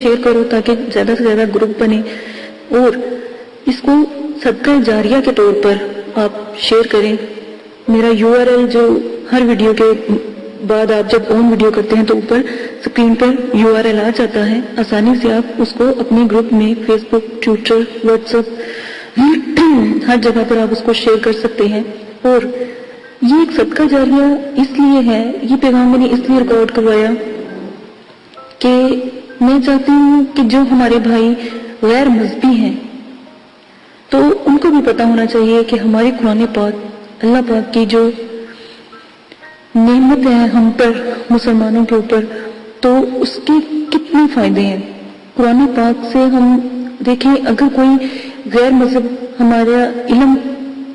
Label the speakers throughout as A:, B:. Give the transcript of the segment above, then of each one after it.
A: Share کرو تاکہ زیادہ سے زیادہ گروپ بنے، اور اس کو صدقہ جاریہ کے طور پر آپ شیئر کریں۔ میرا URL جو ہر ویڈیو کے بعد آپ جب آن ویڈیو کرتے ہیں تو اوپر اسکرین پر URL آ جاتا ہے، آسانی سے آپ اس کو اپنے گروپ میں فیس بک، ٹویٹر، واٹس ایپ ہر جگہ پر آپ اس کو شیئر کر سکتے ہیں۔ اور یہ ایک صدقہ جاریہ اس لیے ہے، یہ پیغام میں نے اس لیے ریکارڈ کروایا کہ میں چاہتی ہوں کہ جو ہمارے بھائی غیر مذہبی ہیں تو ان کو بھی پتہ ہونا چاہیے کہ ہماری قرآن پاک، اللہ پاک کی جو نعمت ہے ہم پر، مسلمانوں کے اوپر، تو اس کے کتنے فائدے ہیں۔ قرآن پاک سے ہم دیکھیں، اگر کوئی غیر مذہب ہمارا علم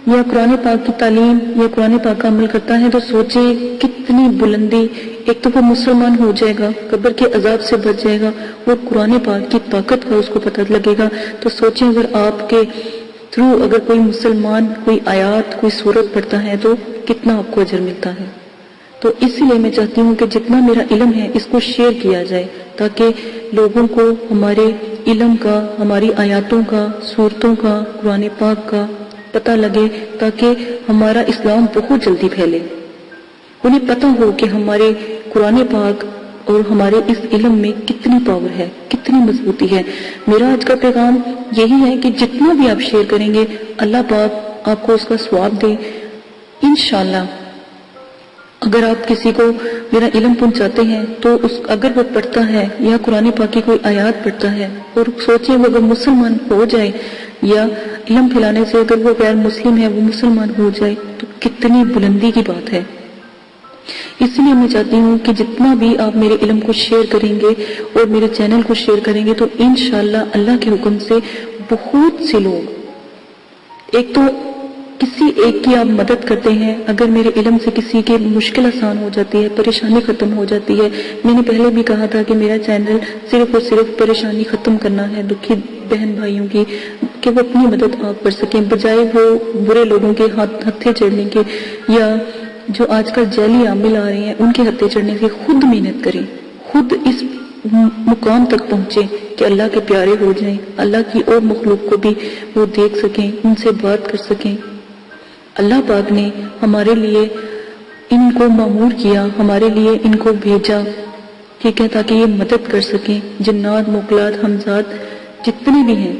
A: یا قرآن پاک کی تعلیم یا قرآن پاک کا عمل کرتا ہے تو سوچے کتنی بلندی، ایک تو وہ مسلمان ہو جائے گا، قبر کے عذاب سے بچ جائے گا، اور قرآن پاک کی طاقت کا اس کو پتہ لگے گا۔ تو سوچیں اگر آپ کے تھرو اگر کوئی مسلمان کوئی آیات، کوئی سورت پڑھتا ہے تو کتنا آپ کو اجر ملتا ہے۔ تو اسی لیے میں چاہتی ہوں کہ جتنا میرا علم ہے اس کو شیئر کیا جائے تاکہ لوگوں کو ہمارے علم کا، ہماری آیاتوں کا، سورتوں کا، قرآن پاک کا پتہ لگے، تاکہ ہمارا اسلام بہت جلدی پھیلے، انہیں پتہ ہو کہ ہمارے قرآن پاک اور ہمارے اس علم میں کتنی پاور ہے، کتنی مضبوطی ہے۔ میرا آج کا پیغام یہی ہے کہ جتنا بھی آپ شیئر کریں گے اللہ پاک آپ کو اس کا ثواب دے انشاءاللہ۔ اگر آپ کسی کو میرا علم پہنچاتے ہیں تو اگر وہ پڑھتا ہے یا قرآن پاک کی کوئی آیات پڑھتا ہے اور سوچیں وہ اگر مسلمان ہو جائے، یا علم پھیلانے سے اگر وہ غیر مسلم ہے وہ مسلمان ہو جائے تو کتنی بلندی کی بات ہے۔ اس لیے میں چاہتی ہوں کہ جتنا بھی آپ میرے علم کو شیئر کریں گے اور میرے چینل کو شیئر کریں گے تو انشاءاللہ اللہ کے حکم سے بہت سے لوگ، ایک تو کسی ایک کی آپ مدد کرتے ہیں، اگر میرے علم سے کسی کی مشکل آسان ہو جاتی ہے، پریشانی ختم ہو جاتی ہے۔ میں نے پہلے بھی کہا تھا کہ میرا چینل صرف اور صرف پریشانی ختم کرنا ہے دکھی بہن بھائیوں کی، کہ وہ اپنی مدد آپ کر سکیں، بجائے وہ برے لوگوں کے ہتھے چڑھنے کے، یا جو آج کل جعلی عامل آ رہے ہیں ان کے ہتھے چڑھنے سے خود محنت کریں، خود اس مقام تک پہنچے کہ اللہ کے پیارے ہو جائیں، اللہ کی اور مخلوق کو بھی وہ دیکھ سکیں، ان سے بات کر سکیں۔ اللہ پاک نے ہمارے لیے ان کو مامور کیا، ہمارے لیے ان کو بھیجا، ٹھیک ہے، تاکہ یہ مدد کر سکیں۔ جنات، موکلات، ہمزاد جتنے بھی ہیں،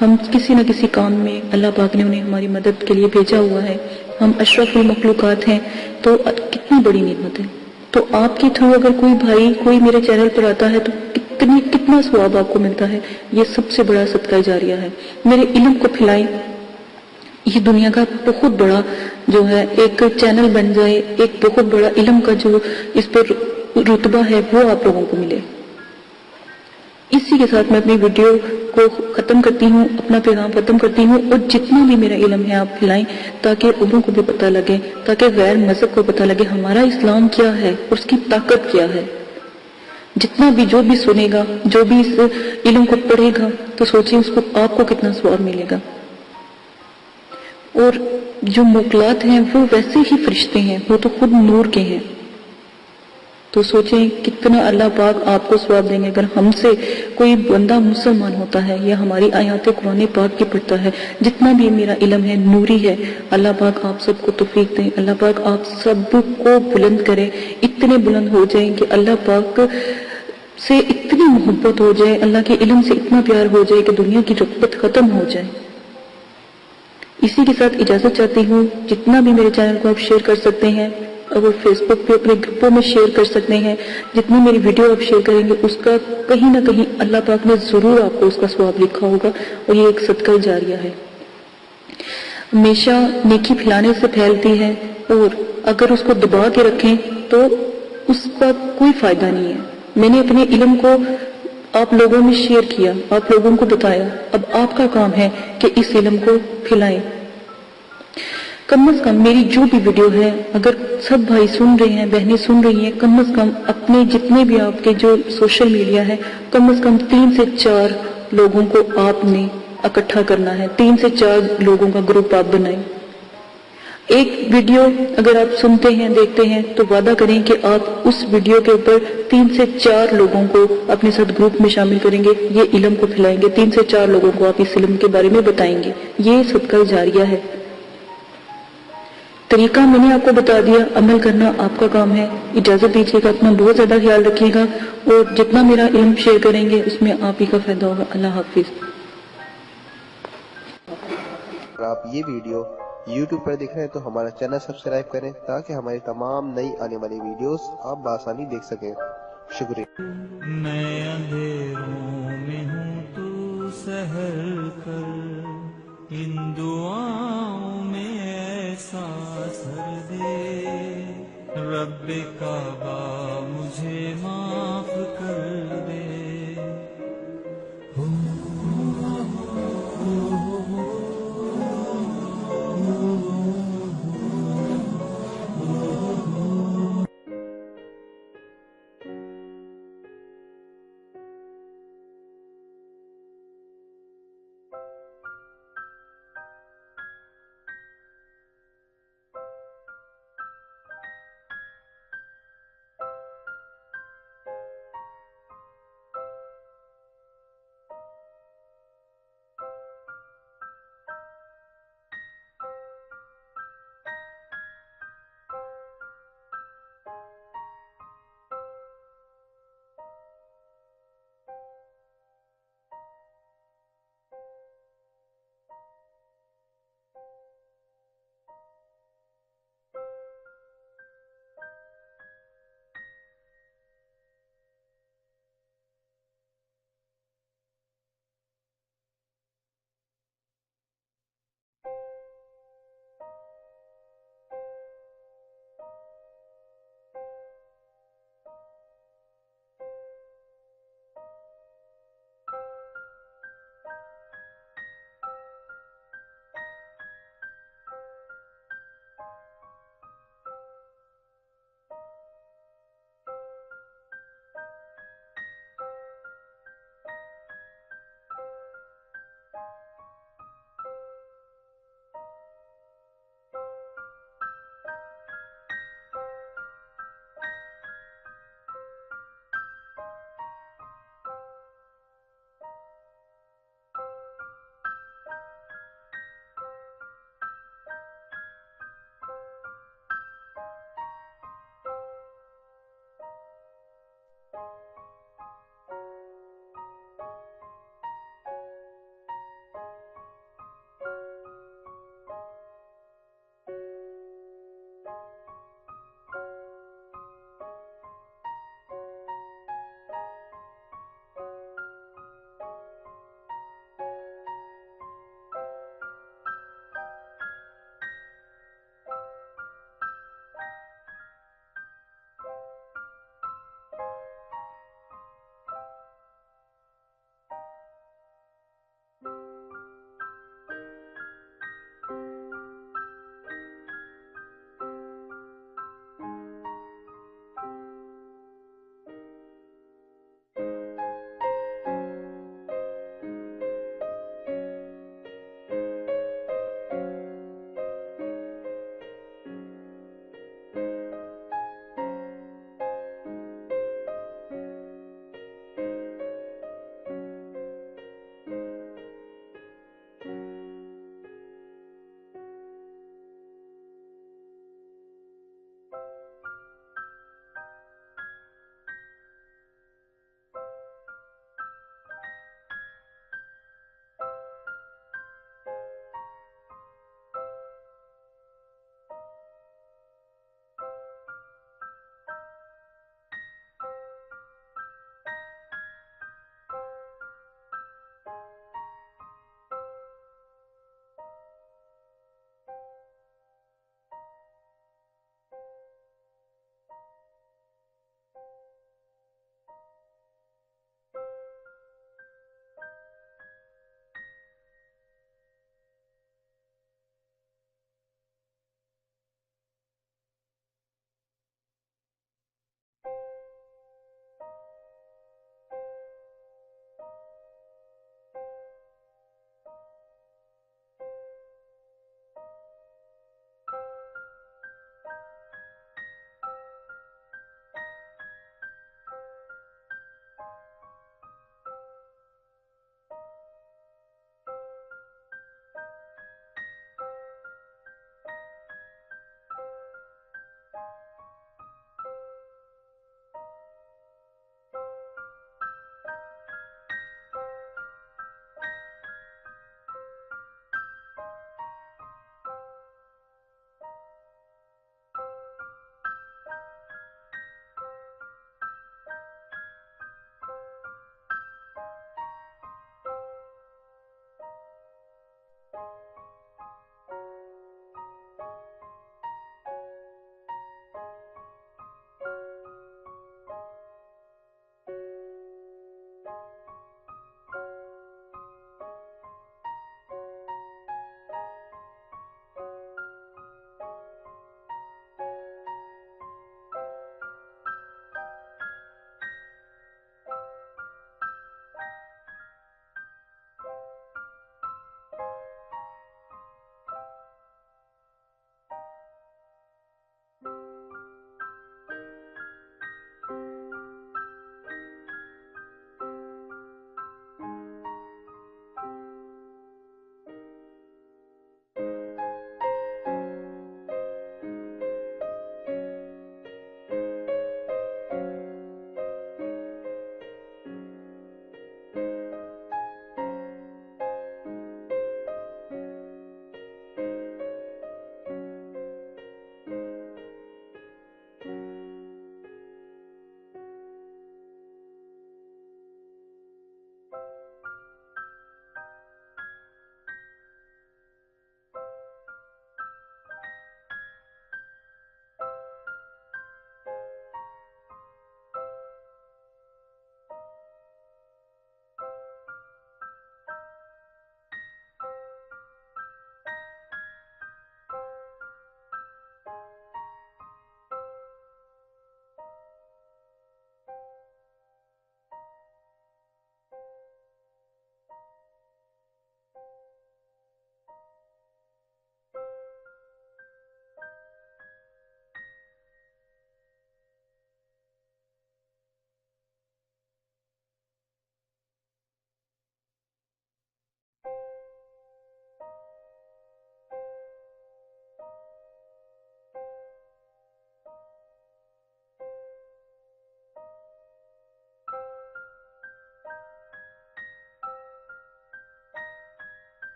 A: ہم کسی نہ کسی کام میں اللہ پاک نے انہیں ہماری مدد کے لیے بھیجا ہوا ہے۔ ہم اشرف المخلوقات ہیں، تو کتنی بڑی نعمت ہے۔ تو آپ کے تھرو اگر کوئی بھائی کوئی میرے چینل پر آتا ہے تو کتنا ثواب آپ کو ملتا ہے۔ یہ سب سے بڑا صدقہ جاریہ ہے۔ میرے علم کو پھیلائیں، یہ دنیا کا بہت بڑا جو ہے ایک چینل بن جائے، ایک بہت بڑا علم کا جو اس پر رتبہ ہے وہ آپ لوگوں کو ملے۔ اسی کے ساتھ میں اپنی ویڈیو کو ختم کرتی ہوں، اپنا پیغام ختم کرتی ہوں، اور جتنا بھی میرا علم ہے آپ پھیلائیں تاکہ انہوں کو بھی پتہ لگے، تاکہ غیر مذہب کو پتہ لگے ہمارا اسلام کیا ہے اور اس کی طاقت کیا ہے۔ جتنا بھی جو بھی سنے گا، جو بھی اس علم کو پڑھے گا تو سوچیں اس کو آپ کو کتنا ثواب ملے گا۔ اور جو موکلات ہیں وہ ویسے ہی فرشتے ہیں، وہ تو خود نور کے ہیں، تو سوچیں کتنا اللہ پاک آپ کو ثواب دیں گے۔ اگر ہم سے کوئی بندہ مسلمان ہوتا ہے یا ہماری آیات قرآن پاک کی پڑھتا ہے، جتنا بھی میرا علم ہے نوری ہے، اللہ پاک آپ سب کو توفیق دیں، اللہ پاک آپ سب کو بلند کریں، اتنے بلند ہو جائیں کہ اللہ پاک سے اتنی محبت ہو جائے، اللہ کے علم سے اتنا پیار ہو جائے کہ دنیا کی رغبت ختم ہو جائے۔ اسی کے ساتھ اجازت چاہتی ہوں، جتنا بھی میرے چینل کو آپ شیئر کر سکتے ہیں، اور فیس بک پہ اپنے گروپوں میں شیئر کر سکتے ہیں، جتنی میری ویڈیو آپ شیئر کریں گے اس کا کہیں نہ کہیں اللہ پاک نے ضرور آپ کو اس کا ثواب لکھا ہوگا، اور یہ ایک صدقہ جاریہ ہے۔ ہمیشہ نیکی پھیلانے سے پھیلتی ہے، اور اگر اس کو دبا کے رکھیں تو اس کا کوئی فائدہ نہیں ہے۔ میں نے اپنے علم کو آپ لوگوں میں شیئر کیا، آپ لوگوں کو بتایا، اب آپ کا کام ہے کہ اس علم کو پھیلائیں۔ کم از کم میری جو بھی ویڈیو ہے اگر سب بھائی سن رہے ہیں، بہنیں سن رہی ہیں، کم از کم اپنے جتنے بھی آپ کے جو سوشل میڈیا ہے، کم از کم 3 سے 4 لوگوں کو آپ نے اکٹھا کرنا ہے، 3 سے 4 لوگوں کا گروپ آپ بنائیں۔ ایک ویڈیو اگر آپ سنتے ہیں دیکھتے ہیں تو وعدہ کریں کہ آپ اس ویڈیو کے اوپر 3 سے 4 لوگوں کو اپنے ساتھ گروپ میں شامل کریں گے، یہ علم کو پھیلائیں گے، 3 سے 4 لوگوں کو آپ اس علم کے بارے میں بتائیں گے، یہ صدقہ جاریہ ہے۔ طریقہ میں نے آپ کو بتا دیا، عمل کرنا آپ کا کام ہے۔ اجازت دیجیے گا، اپنا بہت زیادہ خیال رکھیے گا، اور جتنا میرا علم شیئر کریں گے اس میں آپ ہی کا فائدہ ہوگا۔ اللہ حافظ۔
B: اگر آپ یہ ویڈیو YouTube پر دیکھ رہے ہیں تو ہمارا چینل سبسکرائب کریں تاکہ ہماری تمام نئی آنے والی ویڈیوز آپ بآسانی دیکھ سکیں۔ شکریہ۔
C: میں اندھیروں میں ہوں تو سحر کر، ان دعاؤں میں ایسا اثر دے، رب کعبہ مجھے معاف کر دے۔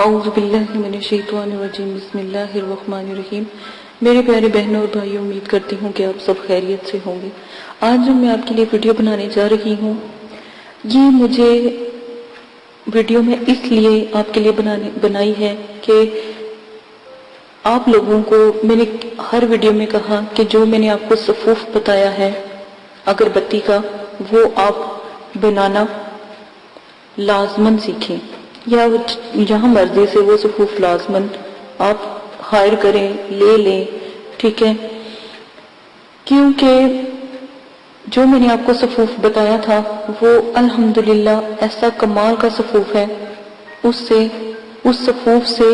A: اعوذ باللہ من الشیطان الرجیم، بسم اللہ الرحمن الرحیم۔ میرے پیارے بہنوں اور بھائیوں، امید کرتی ہوں کہ آپ سب خیریت سے ہوں گے۔ آج جو میں آپ کے لیے ویڈیو بنانے جا رہی ہوں، یہ مجھے ویڈیو میں اس لیے آپ کے لیے بنائی ہے کہ آپ لوگوں کو میں نے ہر ویڈیو میں کہا کہ جو میں نے آپ کو صفوف بتایا ہے اگربتی کا، وہ آپ بنانا لازماً سیکھیں، یا جہاں مرضی سے وہ صفوف لازماً آپ ہائر کریں، لے لیں، ٹھیک ہے؟ کیونکہ جو میں نے آپ کو صفوف بتایا تھا وہ الحمدللہ ایسا کمال کا صفوف ہے، اس صفوف سے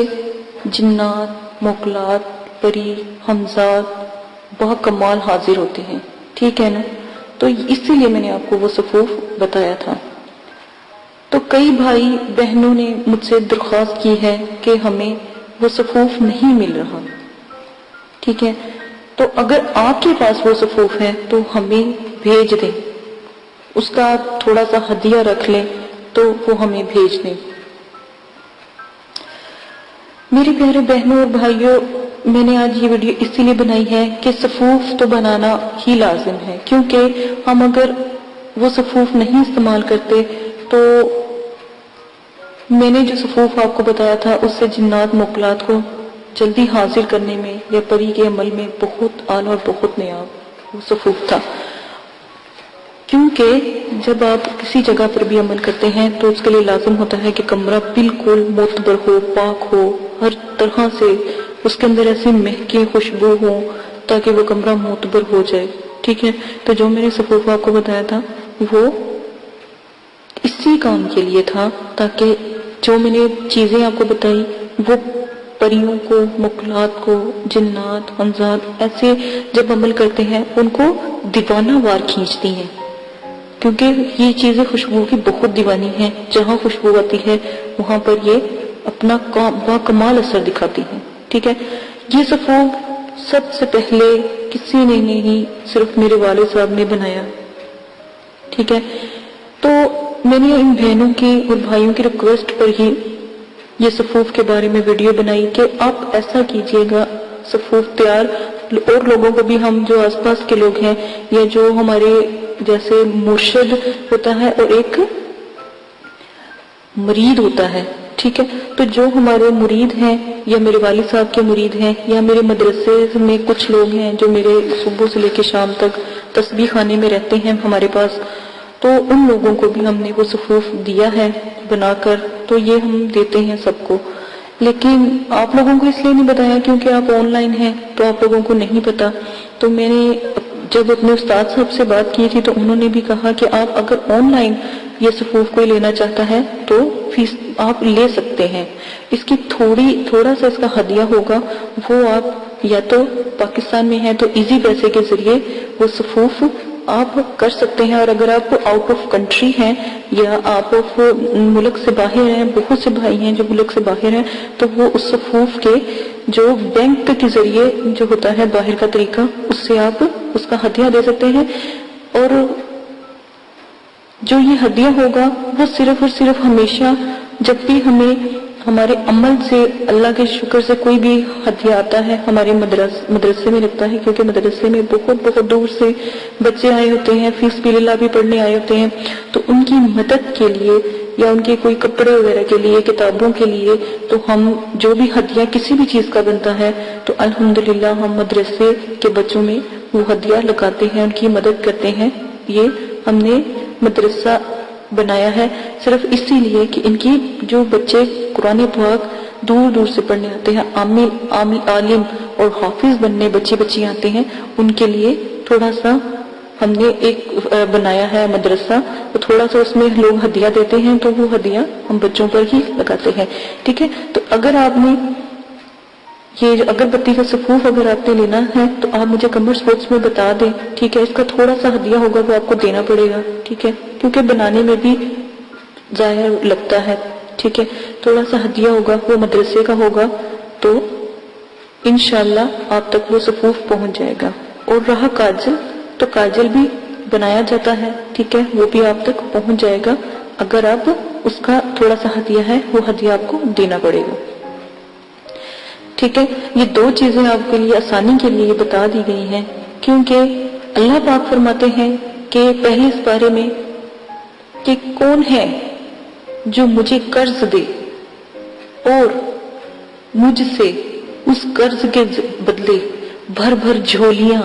A: جنات، موکلات، پری، ہمزاد بہت کمال حاضر ہوتے ہیں، ٹھیک ہے نا؟ تو اسی لیے میں نے آپ کو وہ صفوف بتایا تھا۔ تو کئی بھائی بہنوں نے مجھ سے درخواست کی ہے کہ ہمیں وہ صفوف نہیں مل رہا، ٹھیک ہے؟ تو اگر آپ کے پاس وہ صفوف ہے تو ہمیں بھیج دیں، اس کا آپ تھوڑا سا ہدیہ رکھ لیں تو وہ ہمیں بھیج دیں۔ میرے پیارے بہنوں اور بھائیوں، میں نے آج یہ ویڈیو اسی لیے بنائی ہے کہ صفوف تو بنانا ہی لازم ہے، کیونکہ ہم اگر وہ صفوف نہیں استعمال کرتے تو میں نے جو صفوف آپ کو بتایا تھا اس سے جنات موکلات کو جلدی حاضر کرنے میں یا پری کے عمل میں بہت اعلیٰ اور بہت نیاب وہ صفوف تھا۔ کیونکہ جب آپ کسی جگہ پر بھی عمل کرتے ہیں تو اس کے لیے لازم ہوتا ہے کہ کمرہ بالکل معتبر ہو، پاک ہو، ہر طرح سے اس کے اندر ایسی مہکیں خوشبو ہو تاکہ وہ کمرہ معتبر ہو جائے، ٹھیک ہے؟ تو جو میں نے صفوف آپ کو بتایا تھا وہ اسی کام کے لیے تھا، تاکہ جو میں نے چیزیں آپ کو بتائی وہ پریوں کو، موکلات کو، جنات، ہمزاد ایسے جب عمل کرتے ہیں ان کو دیوانہ وار کھینچتی ہیں، کیونکہ یہ چیزیں خوشبو کی بہت دیوانی ہیں، جہاں خوشبو آتی ہے وہاں پر یہ اپنا کمال اثر دکھاتی ہیں، ٹھیک ہے؟ یہ صفوف سب سے پہلے کسی نے نہیں، صرف میرے والد صاحب نے بنایا، ٹھیک ہے؟ تو میں نے ان بہنوں کی اور بھائیوں کی ریکویسٹ پر ہی یہ صفوف کے بارے میں ویڈیو بنائی کہ آپ ایسا کیجئے گا، صفوف تیار اور لوگوں کو بھی، ہم جو آس پاس کے لوگ ہیں یا جو ہمارے جیسے مرشد ہوتا ہے اور ایک مرید ہوتا ہے، ٹھیک ہے؟ تو جو ہمارے مرید ہیں یا میرے والد صاحب کے مرید ہیں یا میرے مدرسے میں کچھ لوگ ہیں جو میرے صبح سے لے کے شام تک تسبیح خانے میں رہتے ہیں ہمارے پاس، تو ان لوگوں کو بھی ہم نے وہ صفوف دیا ہے بنا کر، تو یہ ہم دیتے ہیں سب کو۔ لیکن آپ لوگوں کو اس لیے نہیں بتایا کیونکہ آپ آن لائن ہیں تو آپ لوگوں کو نہیں پتا۔ تو میں نے جب اپنے استاد صاحب سے بات کی تھی تو انہوں نے بھی کہا کہ آپ اگر آن لائن یہ صفوف کوئی لینا چاہتا ہے تو فیس آپ لے سکتے ہیں، اس کی تھوڑا سا اس کا ہدیہ ہوگا، وہ آپ یا تو پاکستان میں ہیں تو ایزی پیسے کے ذریعے وہ صفوف آپ کر سکتے ہیں، اور اگر آپ آؤٹ آف کنٹری ہیں یا آپ ملک سے باہر ہیں، بہت سے بھائی ہیں جو ملک سے باہر ہیں، تو وہ اس صفوف کے جو بینک کے ذریعے جو ہوتا ہے باہر کا طریقہ، اس سے آپ اس کا ہدیہ دے سکتے ہیں۔ اور جو یہ ہدیہ ہوگا وہ صرف اور صرف ہمیشہ جب بھی ہمیں ہمارے عمل سے، اللہ کے شکر سے کوئی بھی ہدیہ آتا ہے، ہمارے مدرسے میں لگتا ہے، کیونکہ مدرسے میں بہت دور سے بچے آئے ہوتے ہیں، فی سبیل اللہ بھی پڑھنے آئے ہوتے ہیں، تو ان کی مدد کے لیے یا ان کے کوئی کپڑے وغیرہ کے لیے، کتابوں کے لیے، تو ہم جو بھی ہدیہ کسی بھی چیز کا بنتا ہے تو الحمدللہ ہم مدرسے کے بچوں میں وہ ہدیہ لگاتے ہیں، ان کی مدد کرتے ہیں. یہ ہم نے مدرسہ بنایا ہے صرف اسی لیے کہ ان کی جو بچے قرآن پاک دور دور سے پڑھنے آتے ہیں، عالم اور حافظ بننے بچے آتے ہیں، ان کے لیے تھوڑا سا ہم نے ایک بنایا ہے مدرسہ. تو تھوڑا سا اس میں لوگ ہدیہ دیتے ہیں، تو وہ ہدیہ ہم بچوں پر ہی لگاتے ہیں. ٹھیک ہے، تو اگر آپ نے یہ جو اگربتی کا صفوف اگر آپ نے لینا ہے تو آپ مجھے کمنٹ باکس میں بتا دیں. ٹھیک ہے، اس کا تھوڑا سا ہدیہ ہوگا وہ آپ کو دینا پڑے گا. ٹھیک ہے، کیونکہ بنانے میں بھی ظاہر لگتا ہے. ٹھیک ہے، تھوڑا سا ہدیہ ہوگا، وہ مدرسے کا ہوگا، تو انشاءاللہ آپ تک وہ صفوف پہنچ جائے گا. اور رہا کاجل، تو کاجل بھی بنایا جاتا ہے. ٹھیک ہے، وہ بھی آپ تک پہنچ جائے گا. اگر آپ اس کا تھوڑا سا ہدیہ ہے، وہ ہدیہ آپ کو دینا پڑے گا. ٹھیک ہے، یہ دو چیزیں آپ کے لیے آسانی کے لیے بتا دی گئی ہیں، کیونکہ اللہ پاک فرماتے ہیں کہ پہلے اس بارے میں کہ کون ہے جو مجھے قرض دے اور مجھ سے اس قرض کے بدلے بھر بھر جھولیاں،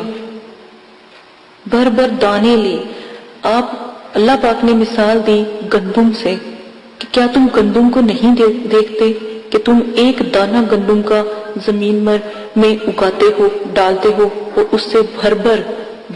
A: بھر بھر دانے لے. آپ اللہ پاک نے مثال دی گندم سے کہ کیا تم گندم کو نہیں دیکھتے کہ تم ایک دانہ گندم کا زمین میں اگاتے ہو، ڈالتے ہو، اور اس سے بھر بھر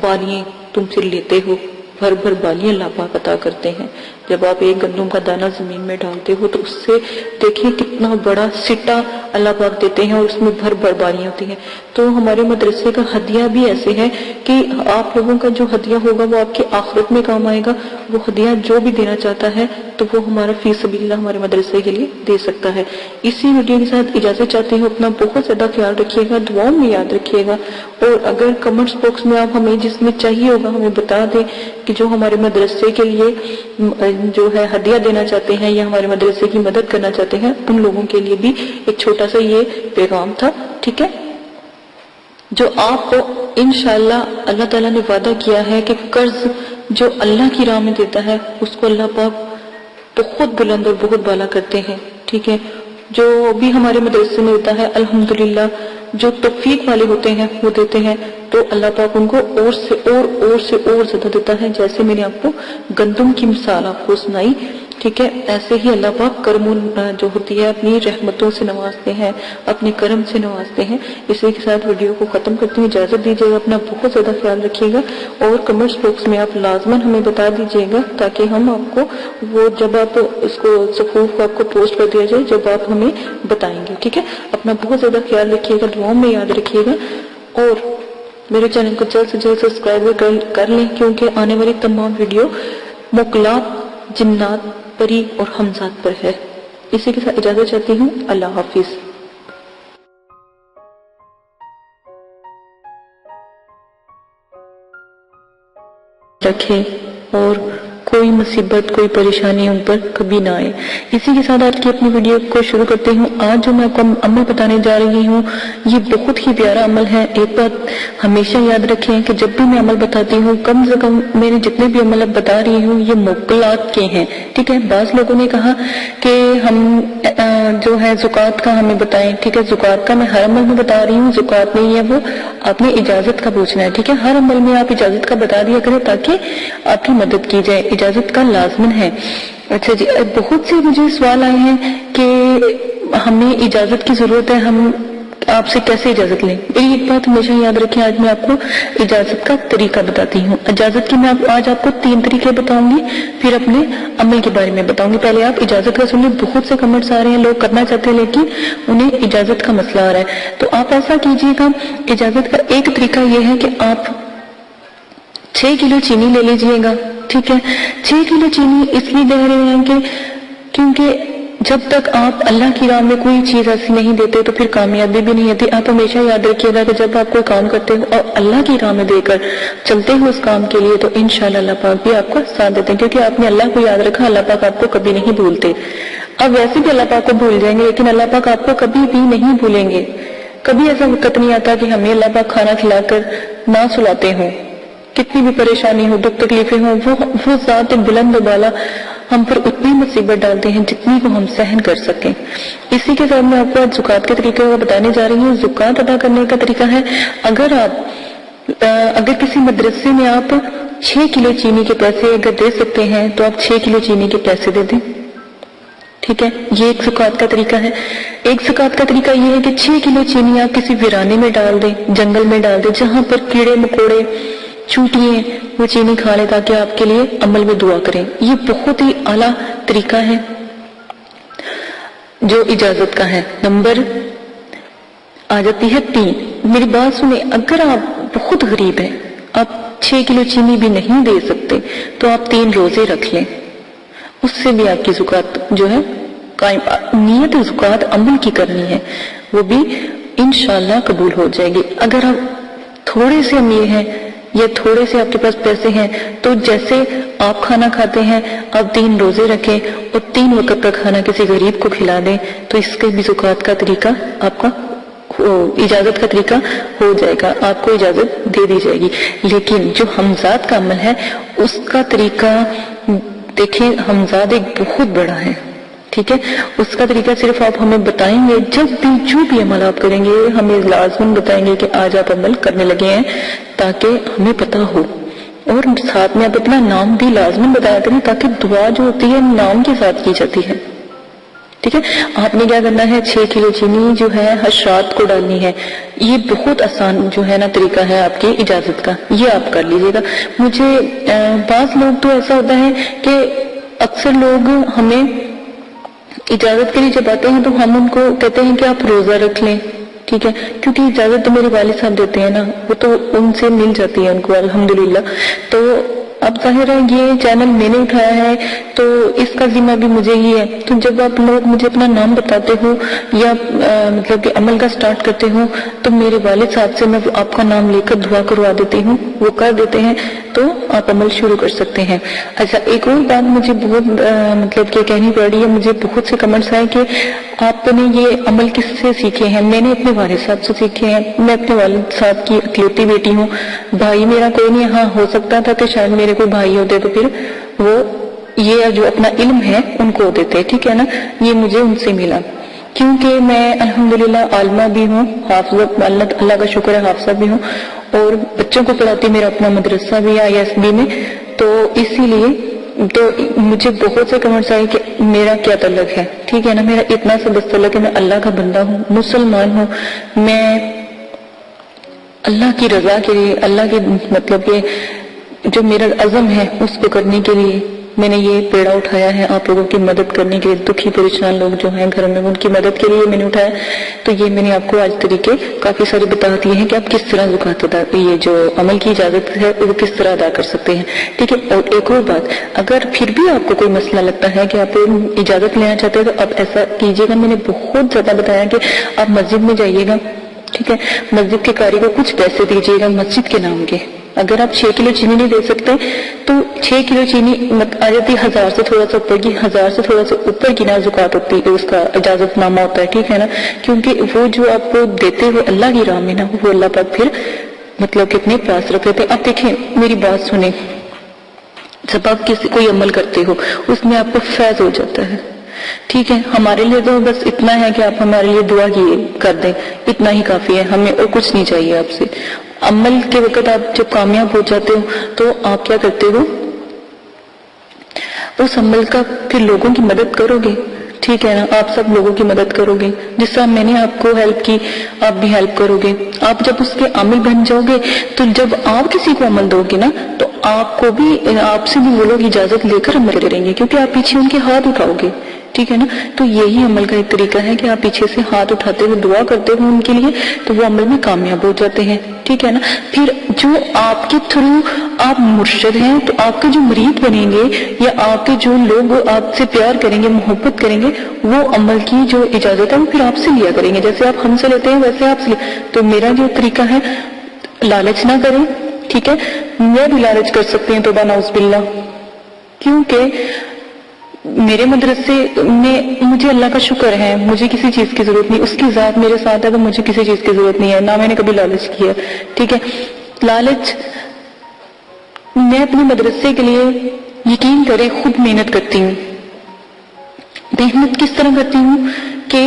A: بالیاں تم سے لیتے ہو. بھر بھر بالیاں اللہ پاک عطا کرتے ہیں. جب آپ ایک گندم کا دانہ زمین میں ڈالتے ہو تو اس سے دیکھیں کتنا بڑا سٹا اللہ پاک دیتے ہیں، اور اس میں بھر بھر بالیاں ہوتی ہیں. تو ہمارے مدرسے کا ہدیہ بھی ایسے ہے کہ آپ لوگوں کا جو ہدیہ ہوگا وہ آپ کے آخرت میں کام آئے گا. وہ ہدیہ جو بھی دینا چاہتا ہے تو وہ ہمارا فی سبیل اللہ ہمارے مدرسے کے لیے دے سکتا ہے. اسی ویڈیو کے ساتھ اجازت چاہتی ہوں. اپنا بہت زیادہ خیال رکھیے گا، دعاؤں میں یاد رکھیے گا. اور اگر کمنٹس باکس میں آپ ہمیں جس میں چاہیے ہوگا ہمیں بتا دیں کہ جو ہمارے مدرسے کے لیے جو ہے ہدیہ دینا چاہتے ہیں یا ہمارے مدرسے کی مدد کرنا چاہتے ہیں، ان لوگوں کے لیے بھی ایک چھوٹا سا یہ پیغام تھا. ٹھیک ہے، جو آپ کو انشاءاللہ اللہ تعالیٰ نے وعدہ کیا ہے کہ قرض جو اللہ کی راہ میں دیتا ہے اس کو اللہ پاک بہت بلند اور بہت بالا کرتے ہیں. ٹھیک ہے، جو بھی ہمارے مدرسے میں ہوتا ہے الحمدللہ جو توفیق والے ہوتے ہیں وہ دیتے ہیں، تو اللہ پاک ان کو اور سے اور زیادہ دیتا ہے. جیسے میں نے آپ کو گندم کی مثال آپ کو سنائی، ٹھیک ہے، ایسے ہی اللہ پاک کرم جو ہوتی ہے اپنی رحمتوں سے نوازتے ہیں، اپنے کرم سے نوازتے ہیں. اسی کے ساتھ ویڈیو کو ختم کرتے ہیں. اجازت دیجیے گا، اپنا بہت زیادہ خیال رکھیے گا، اور کمنٹس باکس میں آپ لازماً ہمیں بتا دیجیے گا تاکہ ہم آپ کو وہ جب آپ اس کو صفوف کو آپ کو پوسٹ کر دیا جائے جب آپ ہمیں بتائیں گے. ٹھیک ہے، اپنا بہت زیادہ خیال رکھیے گا، دعاؤں میں یاد رکھیے گا، اور میرے چینل کو جلد سے جلد سبسکرائب کر لیں، کیونکہ آنے والی تمام ویڈیو موکلات، جنات، پری اور حمزات پر ہے. اسی کے ساتھ اجازت چاہتی ہوں. اللہ حافظ. رکھے اور کوئی مصیبت کوئی پریشانی ان پر کبھی نہ آئے. اسی کے ساتھ آج کی اپنی ویڈیو کو شروع کرتے ہوں. آج جو میں آپ کو عمل بتانے جا رہی ہوں یہ بہت ہی پیارا عمل ہے. ایک بات ہمیشہ یاد رکھیں کہ جب بھی میں عمل بتاتی ہوں کم سے کم میرے جتنے بھی عمل اب بتا رہی ہوں یہ موکلات کے ہیں. ٹھیک ہے، بعض لوگوں نے کہا کہ ہم جو ہے زکوٰۃ کا ہمیں بتائیں. ٹھیک ہے، زکوٰۃ کا میں ہر عمل میں بتا رہی ہوں، زکوٰۃ نہیں ہے وہ، آپ نے اجازت کا پوچھنا ہے. ٹھیک ہے، ہر عمل میں آپ اجازت کا بتا دیا کریں تاکہ آپ کی مدد کی جائے. اجازت کا لازمن ہے. اچھا جی، بہت سے مجھے سوال آئے ہیں کہ ہمیں اجازت کی ضرورت ہے، ہم آپ سے کیسے اجازت لیں. میری ایک بات ہمیشہ یاد رکھیں، آج میں آپ کو اجازت کا طریقہ بتاتی ہوں. اجازت کی میں آج آپ کو 3 طریقے بتاؤں گی، پھر اپنے عمل کے بارے میں بتاؤں گی. پہلے آپ اجازت کا سن لیں. بہت سے کمنٹس آ رہے ہیں، لوگ کرنا چاہتے ہیں لیکن انہیں اجازت کا مسئلہ آ رہا ہے. تو آپ ایسا کیجیے گا، اجازت کا ایک طریقہ یہ ہے کہ آپ 6 کلو چینی لے لیجئے گا. ٹھیک ہے، 6 کلو چینی اس لیے دے رہے ہیں کہ کیونکہ جب تک آپ اللہ کی راہ میں کوئی چیز ایسی نہیں دیتے تو پھر کامیابی بھی نہیں آتی. آپ ہمیشہ یاد رکھیے گا کہ جب آپ کوئی کام کرتے ہو اور اللہ کی راہ میں دے کر چلتے ہو اس کام کے لیے تو انشاءاللہ اللہ پاک بھی آپ کو ساتھ دیتے ہیں، کیونکہ آپ نے اللہ کو یاد رکھا. اللہ پاک آپ کو کبھی نہیں بھولتے. اب ویسے بھی اللہ پاک کو بھول جائیں گے لیکن اللہ پاک آپ کو کبھی بھی نہیں بھولیں گے. کبھی ایسا وقت نہیں آتا کہ ہمیں اللہ پاک کھانا کھلا کر نہ سلاتے ہوں. کتنی بھی پریشانی ہو، دکھ تکلیفیں ہوں، وہ ذات بلند و بالا ہم پر اتنی مصیبت ڈالتے ہیں جتنی کو ہم سہن کر سکیں. اسی کے ساتھ میں آپ کو آج زکوٰۃ کے طریقے کو بتانے جا رہی ہوں. زکوٰۃ ادا کرنے کا طریقہ ہے، اگر آپ اگر کسی مدرسے میں آپ 6 کلو چینی کے پیسے اگر دے سکتے ہیں تو آپ 6 کلو چینی کے پیسے دے دیں، ٹھیک ہے؟ یہ ایک زکوٰۃ کا طریقہ ہے۔ ایک زکوٰۃ کا طریقہ یہ ہے کہ 6 کلو چینی آپ کسی ویرانے میں ڈال دیں، جنگل میں ڈال دیں، جہاں پر کیڑے مکوڑے چونٹیاں وہ چینی کھا لیں تاکہ آپ کے لیے عمل میں دعا کریں۔ یہ بہت ہی اعلیٰ طریقہ ہے جو اجازت کا ہے۔ نمبر آ جاتی ہے 3۔ میری بات سنیں، اگر آپ بہت غریب ہیں، آپ 6 کلو چینی بھی نہیں دے سکتے تو آپ 3 روزے رکھ لیں، اس سے بھی آپ کی زکوٰۃ جو ہے قائم۔ نیت زکوٰۃ عمل کی کرنی ہے، وہ بھی انشاءاللہ قبول ہو جائے گی۔ اگر آپ تھوڑے سے امیر ہیں یا تھوڑے سے آپ کے پاس پیسے ہیں تو جیسے آپ کھانا کھاتے ہیں آپ 3 روزے رکھیں اور 3 وقت کا کھانا کسی غریب کو کھلا دیں، تو اس کے بھی زکوٰۃ کا طریقہ آپ کا اجازت کا طریقہ ہو جائے گا، آپ کو اجازت دے دی جائے گی۔ لیکن جو حمزات کا عمل ہے اس کا طریقہ دیکھیں، حمزات ایک بہت بڑا ہے، ٹھیک ہے؟ اس کا طریقہ صرف آپ ہمیں بتائیں گے، جب بھی جو بھی عمل آپ کریں گے ہمیں لازماً بتائیں گے کہ آج آپ عمل کرنے لگے ہیں، تاکہ ہمیں پتہ ہو، اور ساتھ میں آپ اپنا نام بھی لازماً بتایا کریں تاکہ دعا جو ہوتی ہے نام کے ساتھ کی جاتی ہے، ٹھیک ہے؟ آپ نے کیا کرنا ہے، 6 کلو چینی جو ہے حشرات کو ڈالنی ہے۔ یہ بہت آسان جو ہے نا طریقہ ہے آپ کی اجازت کا، یہ آپ کر لیجیے گا۔ مجھے بعض لوگ تو ایسا ہوتا ہے کہ اکثر لوگ ہمیں اجازت کے لیے جب آتے ہیں تو ہم ان کو کہتے ہیں کہ آپ روزہ رکھ لیں، ٹھیک ہے؟ کیونکہ اجازت تو میرے والد صاحب دیتے ہیں نا، وہ تو ان سے مل جاتی ہے ان کو الحمدللہ۔ تو اب ظاہر ہے یہ چینل میں نے اٹھایا ہے تو اس کا ذمہ بھی مجھے ہی ہے۔ تو جب آپ لوگ مجھے اپنا نام بتاتے ہو یا مطلب کہ عمل کا سٹارٹ کرتے ہو تو میرے والد صاحب سے میں آپ کا نام لے کر دعا کروا دیتی ہوں، وہ کر دیتے ہیں، تو آپ عمل شروع کر سکتے ہیں۔ اچھا، ایک اور بات مجھے بہت مطلب کہ کہنی پڑ رہی ہے، مجھے بہت سے کمنٹس آئے کہ آپ نے یہ عمل کس سے سیکھے ہیں؟ میں نے اپنے والد صاحب سے سیکھے ہیں۔ میں اپنے والد صاحب کی اکلوتی بیٹی ہوں، بھائی میرا کوئی نہیں۔ ہاں، ہو سکتا تھا کہ شاید میرے کوئی بھائی ہوتے تو پھر وہ یہ جو اپنا علم ہے ان کو دیتے، ٹھیک ہے نا؟ یہ مجھے ان سے ملا، کیونکہ میں الحمدللہ عالمہ بھی ہوں، حافظہ، اللہ کا شکر ہے حافظہ بھی ہوں، اور بچوں کو پڑھاتی، میرا اپنا مدرسہ بھی ہے ISB میں، تو اسی لیے تو مجھے بہت سے کمنٹس آئے کہ میرا کیا تعلق ہے، ٹھیک ہے نا؟ میرا اتنا سا بس تعلق ہے، میں اللہ کا بندہ ہوں، مسلمان ہوں، میں اللہ کی رضا کے لیے، اللہ کے مطلب کہ جو میرا عزم ہے اس کو کرنے کے لیے میں نے یہ پیڑا اٹھایا ہے، آپ لوگوں کی مدد کرنے کے لیے، دکھی پریشان لوگ جو ہیں گھر میں ان کی مدد کے لیے میں نے اٹھایا۔ تو یہ میں نے آپ کو آج طریقے کافی سارے بتا دیے ہیں کہ آپ کس طرح زکوٰۃ ادا، یہ جو عمل کی اجازت ہے وہ کس طرح ادا کر سکتے ہیں، ٹھیک ہے؟ اور ایک اور بات، اگر پھر بھی آپ کو کوئی مسئلہ لگتا ہے کہ آپ اجازت لینا چاہتے ہیں تو آپ ایسا کیجیے گا، میں نے بہت زیادہ بتایا کہ آپ مسجد میں جائیے گا، ٹھیک ہے؟ مسجد کے قاری کو کچھ پیسے دیجیے گا مسجد کے نام کے۔ اگر آپ 6 کلو چینی نہیں دے سکتے تو 6 کلو چینی آ جاتی 1000 سے تھوڑا سا اوپر کی، 1000 سے تھوڑا سا اوپر کی نا زکوٰۃ ہوتی ہے، اس کا اجازت نامہ ہوتا ہے، ٹھیک ہے نا؟ کیونکہ وہ جو آپ کو دیتے ہوئے اللہ کی راہ میں نا، وہ اللہ پاک پھر مطلب کتنے پاس رکھ لیتے ہیں۔ اب دیکھیں میری بات سنیں، جب آپ کوئی عمل کرتے ہو اس میں آپ کو فیض ہو جاتا ہے، ٹھیک ہے؟ ہمارے لیے تو بس اتنا ہے کہ آپ ہمارے لیے دعا کر دیں، اتنا ہی کافی ہے، ہمیں اور کچھ نہیں چاہیے آپ سے۔ عمل کے وقت آپ جب کامیاب ہو جاتے ہو تو آپ کیا کرتے ہو، اس عمل کا پھر لوگوں کی مدد کرو گے، ٹھیک ہے نا؟ آپ سب لوگوں کی مدد کرو گے، جس طرح میں نے آپ کو ہیلپ کی آپ بھی ہیلپ کرو گے۔ آپ جب اس کے عامل بن جاؤ گے تو جب آپ کسی کو عمل دو گے نا تو آپ کو بھی، آپ سے بھی وہ لوگ اجازت لے کر عمل کریں گے، کیونکہ آپ پیچھے ان کے ہاتھ اٹھاؤ گے، ٹھیک ہے نا؟ تو یہی عمل کا ایک طریقہ ہے کہ آپ پیچھے سے ہاتھ اٹھاتے ہوئے دعا کرتے ہوئے ان کے لیے، تو وہ عمل میں کامیاب ہو جاتے ہیں، ٹھیک ہے نا؟ پھر جو آپ کے تھرو آپ مرشد ہیں تو آپ کے جو مرید بنیں گے یا آپ کے جو لوگ آپ سے پیار کریں گے، محبت کریں گے، وہ عمل کی جو اجازت ہے وہ پھر آپ سے لیا کریں گے، جیسے آپ ہم سے لیتے ہیں ویسے آپ سے تو میرا جو طریقہ ہے، لالچ نہ کریں، ٹھیک ہے؟ میں بھی لالچ کر سکتے ہیں، توبہ نعوذ باللہ، کیونکہ میرے مدرسے میں مجھے اللہ کا شکر ہے، مجھے کسی چیز کی ضرورت نہیں، اس کی ذات میرے ساتھ ہے تو مجھے کسی چیز کی ضرورت نہیں ہے، نہ میں نے کبھی لالچ کیا، ٹھیک ہے؟ لالچ، میں اپنے مدرسے کے لیے یقین کریں خود محنت کرتی ہوں۔ محنت کس طرح کرتی ہوں کہ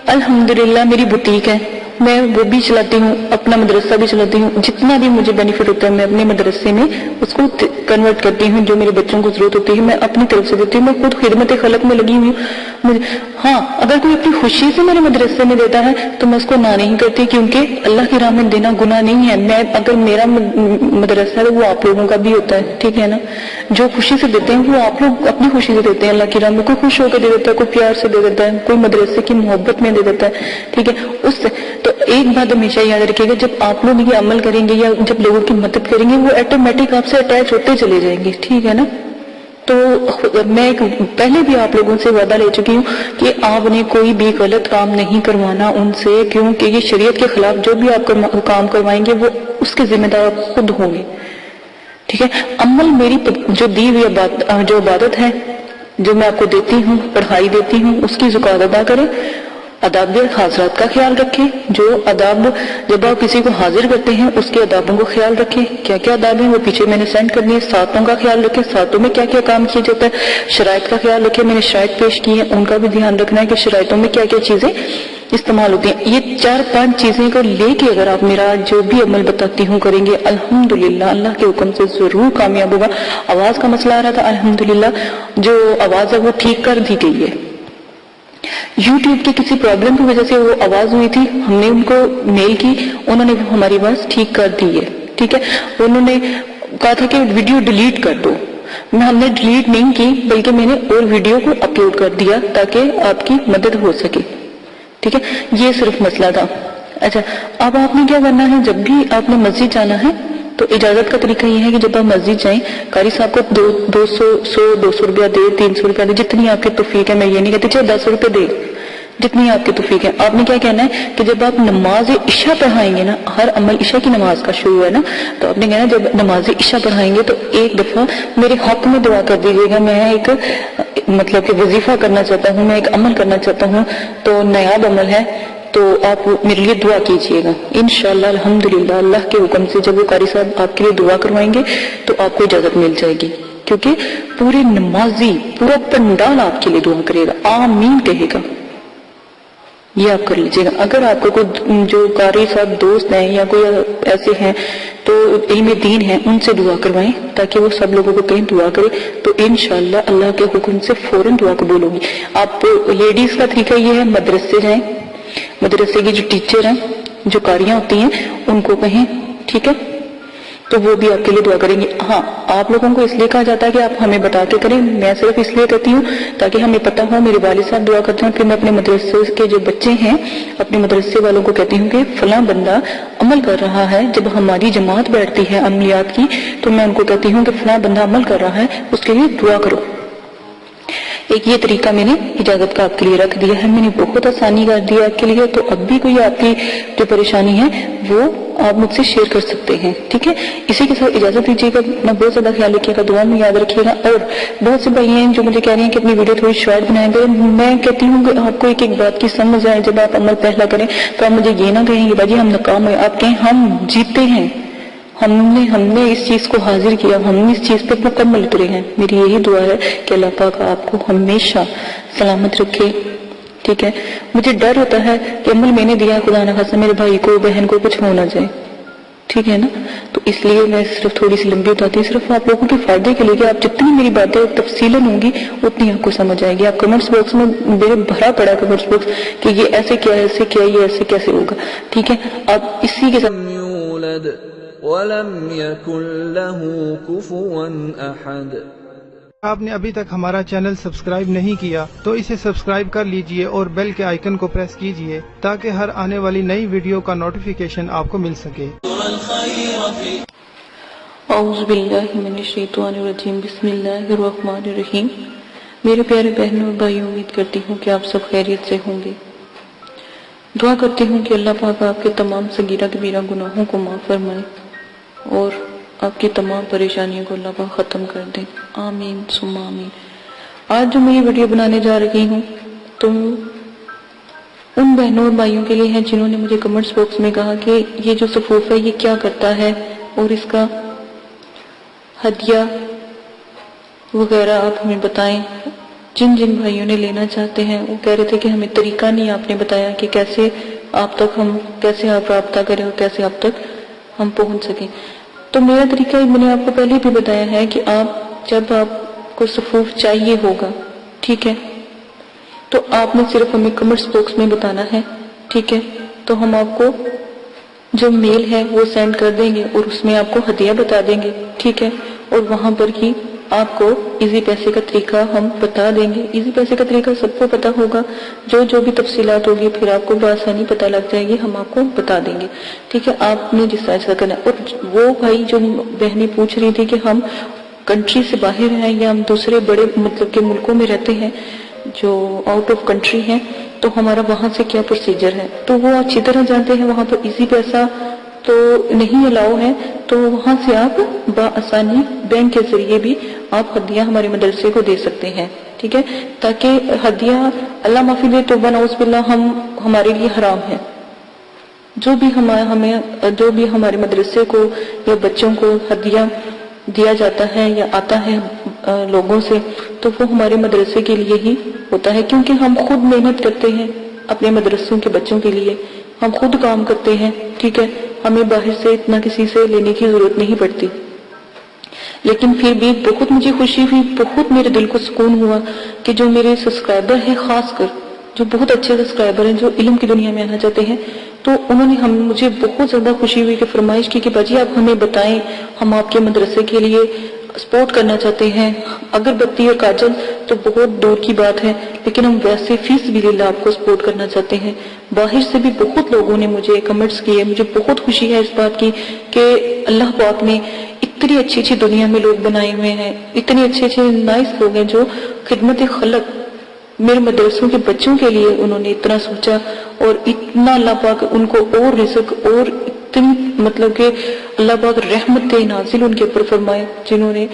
A: الحمدللہ میری بوتیک ہے، میں وہ بھی چلاتی ہوں, اپنا مدرسہ بھی چلاتی ہوں. جتنا بھی مجھے بینیفٹ ہوتا ہے میں اپنے مدرسے میں اس کو کنورٹ کرتی ہوں. جو میرے بچوں کو ضرورت ہوتی ہے میں اپنی طرف سے دیتی ہوں. میں خود خدمت خلق میں لگی ہوئی ہوں. ہاں اگر کوئی اپنی خوشی سے میرے مدرسے میں دیتا ہے تو میں اس کو نہ نہیں کرتی, کیونکہ اللہ کی راہ میں دینا گناہ نہیں ہے. میں اگر میرا مدرسہ ہے وہ آپ لوگوں کا بھی ہوتا ہے, ٹھیک ہے نا. جو خوشی سے دیتے ہیں وہ آپ لوگ اپنی خوشی سے دیتے ہیں اللہ کی راہ میں. کوئی خوش ہو کے دے دیتا ہے, کوئی پیار سے دے دیتا ہے, کوئی مدرسے کی محبت میں دے دیتا ہے, ٹھیک ہے. اس سے تو ایک بات ہمیشہ یاد رکھیے گا, جب آپ لوگ یہ عمل کریں گے یا جب لوگوں کی مدد کریں گے وہ آٹومیٹک آپ سے اٹیچ ہوتے چلے جائیں گے, ٹھیک ہے نا. تو میں پہلے بھی آپ لوگوں سے وعدہ لے چکی ہوں کہ آپ نے کوئی بھی غلط کام نہیں کروانا ان سے, کیونکہ یہ شریعت کے خلاف جو بھی آپ کام کروائیں گے وہ اس کے ذمہ دار خود ہوں گے, ٹھیک ہے. عمل میری جو دی ہوئی جو عبادت ہے جو میں آپ کو دیتی ہوں, پڑھائی دیتی ہوں, اس کی زکات ادا کریں. آداب حاضرات کا خیال رکھیں. جو آداب جب آپ کسی کو حاضر کرتے ہیں اس کے آدابوں کو خیال رکھیں. کیا کیا آداب ہیں وہ پیچھے میں نے سینڈ کر دیے. ساتوں کا خیال رکھیں, ساتوں میں کیا کیا کام کیا جاتا ہے. شرائط کا خیال رکھیں, میں نے شرائط پیش کی ہیں ان کا بھی دھیان رکھنا ہے کہ شرائطوں میں کیا کیا چیزیں استعمال ہوتی ہیں. یہ 4-5 چیزیں کو لے کے اگر آپ میرا جو بھی عمل بتاتی ہوں کریں گے, الحمدللہ اللہ کے حکم سے ضرور کامیاب ہوگا. آواز کا مسئلہ آ رہا تھا, الحمدللہ جو آواز ہے وہ ٹھیک کر دی گئی ہے. یوٹیوب کی کسی پرابلم کی وجہ سے وہ آواز ہوئی تھی, ہم نے ان کو میل کی, انہوں نے ہماری آواز ٹھیک کر دی ہے, ٹھیک ہے. انہوں نے کہا تھا کہ ویڈیو ڈیلیٹ کر دو, ہم نے ڈیلیٹ نہیں کی بلکہ میں نے اور ویڈیو کو اپلوڈ کر دیا تاکہ آپ کی مدد ہو سکے, ٹھیک ہے. یہ صرف مسئلہ تھا. اچھا, اب آپ نے کیا کرنا ہے, جب بھی آپ نے مسجد جانا ہے تو اجازت کا طریقہ یہ ہے کہ جب آپ مسجد جائیں, قاری صاحب کو 200 روپیہ دے, 300 روپیہ دے, جتنی آپ کی توفیق ہے. میں یہ نہیں کہتی چاہے 10 روپے دے, جتنی آپ کی توفیق ہے. آپ نے کیا کہنا ہے کہ جب آپ نماز عشاء پڑھائیں گے نا, ہر عمل عشاء کی نماز کا شروع ہے نا, تو آپ نے کہنا جب نماز عشاء پڑھائیں گے تو ایک دفعہ میرے حق میں دعا کر دیجیے گا. میں ایک مطلب کہ وظیفہ کرنا چاہتا ہوں, میں ایک عمل کرنا چاہتا ہوں, تو نیاب عمل ہے, تو آپ میرے لیے دعا کیجئے گا. انشاءاللہ الحمدللہ اللہ کے حکم سے جب وہ قاری صاحب آپ کے لیے دعا کروائیں گے تو آپ کو اجازت مل جائے گی, کیونکہ پورے نمازی پورا پنڈال آپ کے لیے دعا کرے گا, آمین کہے گا. یہ آپ کر لیجئے گا. اگر آپ کو کوئی جو قاری صاحب دوست ہیں یا کوئی ایسے ہیں تو علم دین ہیں, ان سے دعا کروائیں تاکہ وہ سب لوگوں کو کہیں دعا کرے, تو انشاءاللہ اللہ کے حکم سے فوراً دعا قبول ہوگی. آپ لیڈیز کا طریقہ یہ ہے, مدرسے جائیں, مدرسے کی جو ٹیچر ہیں, جو قاریاں ہوتی ہیں, ان کو کہیں, ٹھیک ہے, تو وہ بھی آپ کے لیے دعا کریں گے. ہاں, آپ لوگوں کو اس لیے کہا جاتا ہے کہ آپ ہمیں بتا کے کریں, میں صرف اس لیے کہتی ہوں تاکہ ہمیں پتہ ہو. میرے والد صاحب دعا کرتے ہیں, پھر میں اپنے مدرسے کے جو بچے ہیں اپنے مدرسے والوں کو کہتی ہوں کہ فلاں بندہ عمل کر رہا ہے. جب ہماری جماعت بیٹھتی ہے عملیات کی تو میں ان کو کہتی ہوں کہ فلاں بندہ عمل کر رہا ہے, اس کے لیے دعا کرو. ایک یہ طریقہ میں نے اجازت کا آپ کے لیے رکھ دیا ہے, میں نے بہت آسانی کر دیا آپ کے لیے. تو اب بھی کوئی آپ کی جو پریشانی ہے وہ آپ مجھ سے شیئر کر سکتے ہیں, ٹھیک ہے. اسی کے ساتھ اجازت دیجیے گا, اپنا بہت زیادہ خیال رکھیے گا, دعا میں یاد رکھیے گا. اور بہت سے بھائی ہیں جو مجھے کہہ رہے ہیں کہ اپنی ویڈیو تھوڑی شارٹ بنائیں گے. میں کہتی ہوں کہ آپ کو ایک ایک بات کی سمجھ آئے. جب آپ عمل پہلا کریں تو آپ مجھے یہ نہ کہیں کہ باجی ہم ناکام ہوئے, آپ کہیں ہم جیتے ہیں, ہم نے اس چیز کو حاضر کیا, ہم نے اس چیز پہ مکمل اترے ہیں. میری یہی دعا ہے کہ اللہ پاک آپ کو ہمیشہ سلامت رکھے, ٹھیک ہے. مجھے ڈر ہوتا ہے کہ عمل میں نے دیا ہے, خدا نہ خاصہ میرے بھائی کو بہن کو کچھ ہو نہ جائے, ٹھیک ہے نا. تو اس لیے میں صرف تھوڑی سی لمبی بتاتی ہوں, صرف آپ لوگوں کے فائدے کے لیے کہ آپ جتنی میری باتیں تفصیلاً ہوں گی اتنی آپ کو سمجھ آئے گی. آپ کمنٹس باکس میں میرے بھرا پڑا کمنٹس باکس کہ یہ ایسے کیا, ایسے کیا, یہ ایسے کیسے ہوگا, ٹھیک ہے. آپ اسی کے ساتھ
C: وَلَمْ يَكُنْ لَهُ كُفُوًا أَحَدٌ.
D: آپ نے ابھی تک ہمارا چینل سبسکرائب نہیں کیا تو اسے سبسکرائب کر لیجئے اور بیل کے آئیکن کو پریس کیجئے تاکہ ہر آنے والی نئی ویڈیو کا نوٹیفیکیشن آپ کو مل سکے.
A: اعوذ باللہ من الشیطان الرجیم, بسم اللہ الرحمن الرحیم. میرے پیارے بہنوں اور بھائیوں, امید کرتی ہوں کہ آپ سب خیریت سے ہوں گے. دعا کرتی ہوں کہ اللہ پاک آپ کے تمام صغیرہ کبیرہ گناہوں کو معاف فرمائے اور آپ کی تمام پریشانیوں کو اللہ پاک ختم کر دیں, آمین ثم آمین. آج جو میں یہ ویڈیو بنانے جا رہی ہوں تو ان بہنوں اور بھائیوں کے لیے ہے جنہوں نے مجھے کمنٹس باکس میں کہا کہ یہ جو صفوف ہے یہ کیا کرتا ہے اور اس کا ہدیہ وغیرہ آپ ہمیں بتائیں. جن بھائیوں نے لینا چاہتے ہیں وہ کہہ رہے تھے کہ ہمیں طریقہ نہیں آپ نے بتایا کہ کیسے آپ تک ہم کیسے آپ رابطہ کریں اور کیسے آپ تک ہم پہنچ سکیں. تو میرا طریقہ میں نے آپ کو پہلے بھی بتایا ہے کہ جب آپ کو صفوف چاہیے ہوگا، ٹھیک ہے، تو آپ نے صرف ہمیں کمنٹس باکس میں بتانا ہے، ٹھیک ہے. تو ہم آپ کو جو میل ہے وہ سینڈ کر دیں گے اور اس میں آپ کو ہدیہ بتا دیں گے، ٹھیک ہے. اور وہاں پر ہی آپ کو ایزی پیسے کا طریقہ ہم بتا دیں گے. ایزی پیسے کا طریقہ سب کو پتا ہوگا، جو بھی تفصیلات ہوگی پھر آپ کو بآسانی پتہ لگ جائے گی، ہم آپ کو بتا دیں گے، ٹھیک ہے. آپ نے جس طرح ایسا کرنا ہے. اور وہ بھائی جو بہنیں پوچھ رہی تھی کہ ہم کنٹری سے باہر ہیں یا ہم دوسرے بڑے مطلب کہ ملکوں میں رہتے ہیں جو آؤٹ آف کنٹری ہیں، تو ہمارا وہاں سے کیا پروسیجر ہے، تو وہ اچھی طرح جانتے ہیں. وہاں پر ایزی پیسہ تو نہیں الاؤ ہے، تو وہاں سے آپ بآسانی بینک کے ذریعے بھی آپ ہدیہ ہمارے مدرسے کو دے سکتے ہیں، ٹھیک ہے. تاکہ ہدیہ اللہ معافی دے توبہ نعوذ باللہ ہمارے لیے حرام ہے. جو بھی ہمارے مدرسے کو یا بچوں کو ہدیہ دیا جاتا ہے یا آتا ہے لوگوں سے، تو وہ ہمارے مدرسے کے لیے ہی ہوتا ہے، کیونکہ ہم خود محنت کرتے ہیں اپنے مدرسوں کے بچوں کے لیے، ہم خود کام کرتے ہیں، ٹھیک ہے. ہمیں باہر سے اتنا کسی سے لینے کی ضرورت نہیں پڑتی. لیکن پھر بھی بہت مجھے خوشی ہوئی، بہت میرے دل کو سکون ہوا کہ جو میرے سبسکرائبر ہیں، خاص کر جو بہت اچھے سبسکرائبر ہیں جو علم کی دنیا میں آنا چاہتے ہیں، تو انہوں نے مجھے بہت زیادہ خوشی ہوئی کہ فرمائش کی کہ باجی آپ ہمیں بتائیں، ہم آپ کے مدرسے کے لیے سپورٹ کرنا چاہتے ہیں. اگربتی اور کاجل تو بہت دور کی بات ہے، لیکن ہم ویسے فی سبیل اللہ آپ کو سپورٹ کرنا چاہتے ہیں. باہر سے بھی بہت لوگوں نے مجھے کمنٹس کیے. مجھے بہت خوشی ہے اس بات کی کہ اللہ پاک نے اتنی اچھی اچھی دنیا میں لوگ بنائے ہوئے ہیں، اتنے اچھے اچھے نائس لوگ ہیں جو خدمت خلق میرے مدرسوں کے بچوں کے لیے انہوں نے اتنا سوچا، اور اتنا اللہ پاک ان کو اور رزق اور اتنی مطلب کہ اللہ پاک رحمت نازل ان کے اوپر فرمائے جنہوں نے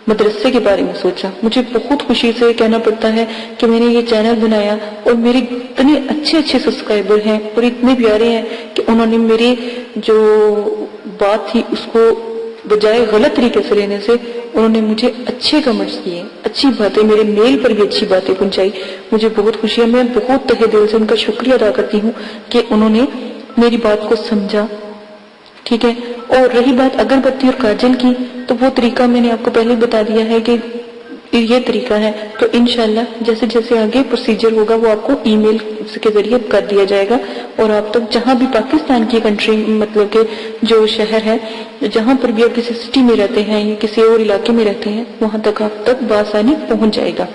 A: مدرسے کے بارے میں سوچا. مجھے بہت خوشی سے کہنا پڑتا ہے کہ میں نے یہ چینل بنایا اور میرے اتنے اچھے اچھے سبسکرائبر ہیں اور اتنے پیارے ہیں کہ انہوں نے میری جو بات تھی اس کو بجائے غلط طریقے سے لینے سے انہوں نے مجھے اچھے کمنٹس کیے، اچھی باتیں، میرے میل پر بھی اچھی باتیں پہنچائی. مجھے بہت خوشی ہے. میں بہت تہہ دل سے ان کا شکریہ ادا کرتی ہوں کہ انہوں نے میری بات کو سمجھا، ٹھیک ہے. اور رہی بات اگربتی اور کاجل کی، تو وہ طریقہ میں نے آپ کو پہلے بتا دیا ہے کہ یہ طریقہ ہے. تو انشاءاللہ جیسے جیسے آگے پروسیجر ہوگا وہ آپ کو ای میل کے ذریعے کر دیا جائے گا، اور آپ تک جہاں بھی پاکستان کی کنٹری مطلب کہ جو شہر ہے، جہاں پر بھی آپ کسی سٹی میں رہتے ہیں یا کسی اور علاقے میں رہتے ہیں، وہاں تک آپ تک بآسانی پہنچ جائے گا.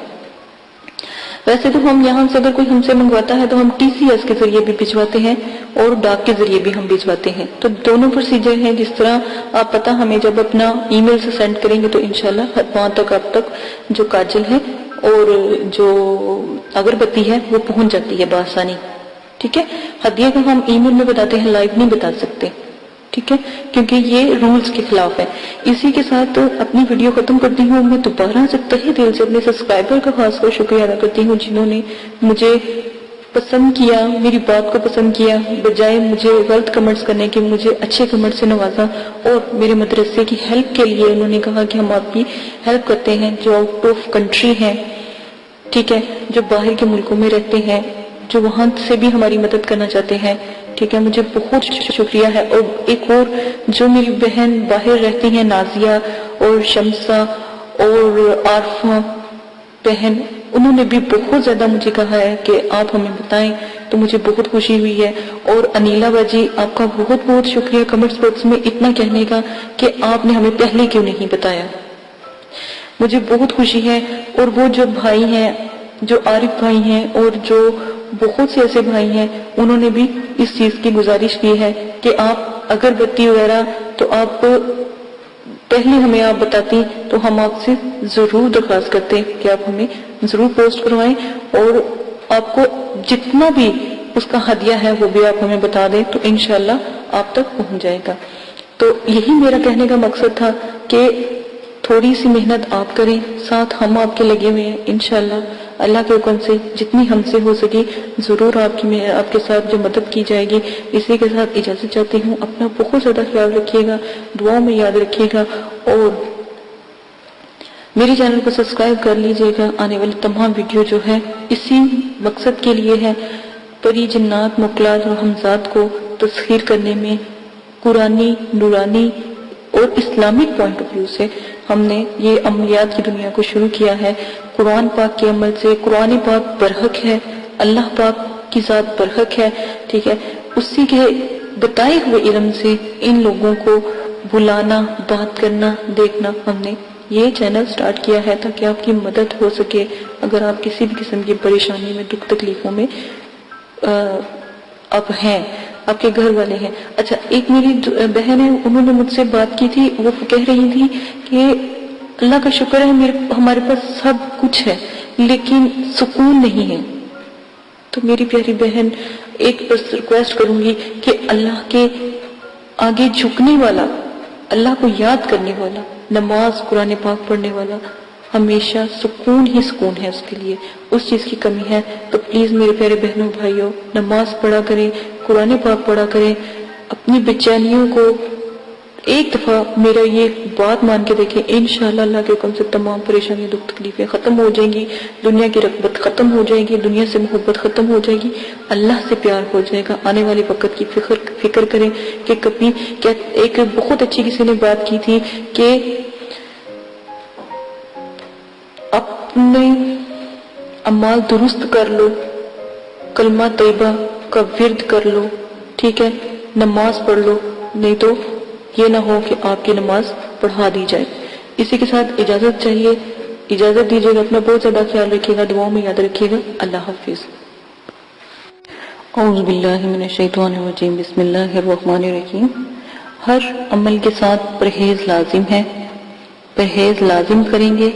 A: ویسے تو ہم یہاں سے اگر کوئی ہم سے منگواتا ہے تو ہم ٹی سی ایس کے ذریعے بھی بھجواتے ہیں اور ڈاک کے ذریعے بھی ہم بھجواتے ہیں. تو دونوں پروسیجر ہیں. جس طرح آپ پتہ ہمیں جب اپنا ای میل سے سینڈ کریں گے تو انشاءاللہ وہاں تک آپ تک جو کاجل ہے اور جو اگربتی ہے وہ پہنچ جاتی ہے بآسانی، ٹھیک ہے. ہدیہ کا ہم ای میل میں بتاتے ہیں، لائیو نہیں بتا سکتے، ٹھیک ہے، کیونکہ یہ رولز کے خلاف ہے. اسی کے ساتھ اپنی ویڈیو ختم کرتی ہوں. میں دوبارہ سے تہہ دل سے اپنے سبسکرائبر کا خاص کر شکریہ ادا کرتی ہوں جنہوں نے مجھے پسند کیا، میری بات کو پسند کیا، بجائے مجھے غلط کمنٹس کرنے کے مجھے اچھے کمنٹ سے نوازا، اور میرے مدرسے کی ہیلپ کے لیے انہوں نے کہا کہ ہم آپ کی ہیلپ کرتے ہیں جو آؤٹ آف کنٹری ہیں، ٹھیک ہے، جو باہر کے ملکوں میں رہتے ہیں، جو وہاں سے بھی ہماری مدد کرنا چاہتے ہیں، ٹھیک ہے. مجھے بہت شکریہ ہے. اور ایک اور جو میری بہن باہر رہتی ہیں، نازیہ اور شمسہ اور عارفہ بہن، انہوں نے بھی بہت زیادہ مجھے کہا ہے کہ آپ ہمیں بتائیں، تو مجھے بہت خوشی ہوئی ہے. اور انیلا باجی آپ کا بہت بہت شکریہ کمنٹس باکس میں اتنا کہنے کا کہ آپ نے ہمیں پہلے کیوں نہیں بتایا. مجھے بہت خوشی ہے. اور وہ جو بھائی ہیں، جو عارف بھائی ہیں اور جو بہت سے ایسے بھائی ہیں، انہوں نے بھی اس چیز کی گزارش کی ہے کہ آپ اگربتی وغیرہ تو آپ پہلے ہمیں آپ بتاتی تو ہم آپ سے ضرور درخواست کرتے کہ آپ ہمیں ضرور پوسٹ کروائیں، اور آپ کو جتنا بھی اس کا ہدیہ ہے وہ بھی آپ ہمیں بتا دیں تو انشاءاللہ آپ تک پہنچ جائے گا. تو یہی میرا کہنے کا مقصد تھا کہ تھوڑی سی محنت آپ کریں، ساتھ ہم آپ کے لگے ہوئے ہیں. انشاءاللہ اللہ کے حکم سے جتنی ہم سے ہو سکی ضرور آپ کے ساتھ جو مدد کی جائے گی. اسی کے ساتھ اجازت چاہتی ہوں. اپنا بہت زیادہ خیال رکھیے گا، دعاؤں میں یاد رکھیے گا، اور میری چینل کو سبسکرائب کر لیجئے گا. آنے والی تمام ویڈیو جو ہے اسی مقصد کے لیے ہے، پری جنات مقلات اور حمزات کو تسخیر کرنے میں قرآنی، نورانی اور اسلامک پوائنٹ آف ویو سے ہم نے یہ عملیات کی دنیا کو شروع کیا ہے۔ قرآن پاک کے عمل سے قرآن پاک برحق ہے، اللہ پاک کی ذات برحق ہے، ٹھیک ہے، اسی کے بتائے ہوئے علم سے ان لوگوں کو بلانا، بات کرنا، دیکھنا، ہم نے یہ چینل سٹارٹ کیا ہے تاکہ آپ کی مدد ہو سکے اگر آپ کسی بھی قسم کی پریشانی میں، دکھ تکلیفوں میں آپ ہیں، آپ کے گھر والے ہیں۔ اچھا، ایک میری بہن ہے، انہوں نے مجھ سے بات کی تھی، وہ کہہ رہی تھی کہ اللہ کا شکر ہے ہمارے پاس سب کچھ ہے لیکن سکون نہیں ہے۔ تو میری پیاری بہن، ایک بس ریکویسٹ کروں گی کہ اللہ کے آگے جھکنے والا، اللہ کو یاد کرنے والا، نماز قرآن پاک پڑھنے والا ہمیشہ سکون ہی سکون ہے، اس کے لیے اس چیز کی کمی ہے۔ تو پلیز میرے پیارے بہنوں بھائیوں، نماز پڑھا کریں، قرآن پاک پڑھا کریں، اپنی بےچینیوں کو ایک دفعہ میرا یہ بات مان کے دیکھیں، انشاءاللہ اللہ کے حکم سے تمام پریشانی، دکھ تکلیفیں ختم ہو جائیں گی، دنیا کی رغبت ختم ہو جائے گی، دنیا سے محبت ختم ہو جائے گی، اللہ سے پیار ہو جائے گا۔ آنے والے وقت کی فکر کریں کہ کبھی کیا، ایک بہت اچھی کسی نے بات کی تھی کہ اپنے اعمال درست کر لو، کلمہ طیبہ کا ورد کر لو، ٹھیک ہے، نماز پڑھ لو، نہیں تو یہ نہ ہو کہ آپ کی نماز پڑھا دی جائے۔ اسی کے ساتھ اجازت چاہیے، اجازت دیجیے گا، اپنا بہت زیادہ خیال رکھیے گا، دعاؤں میں یاد رکھیے گا۔ اللہ حافظ۔ اعوذ باللہ من الشیطان الرجیم، بسم اللہ الرحمن الرحیم۔ ہر عمل کے ساتھ پرہیز لازم ہے، پرہیز لازم کریں گے۔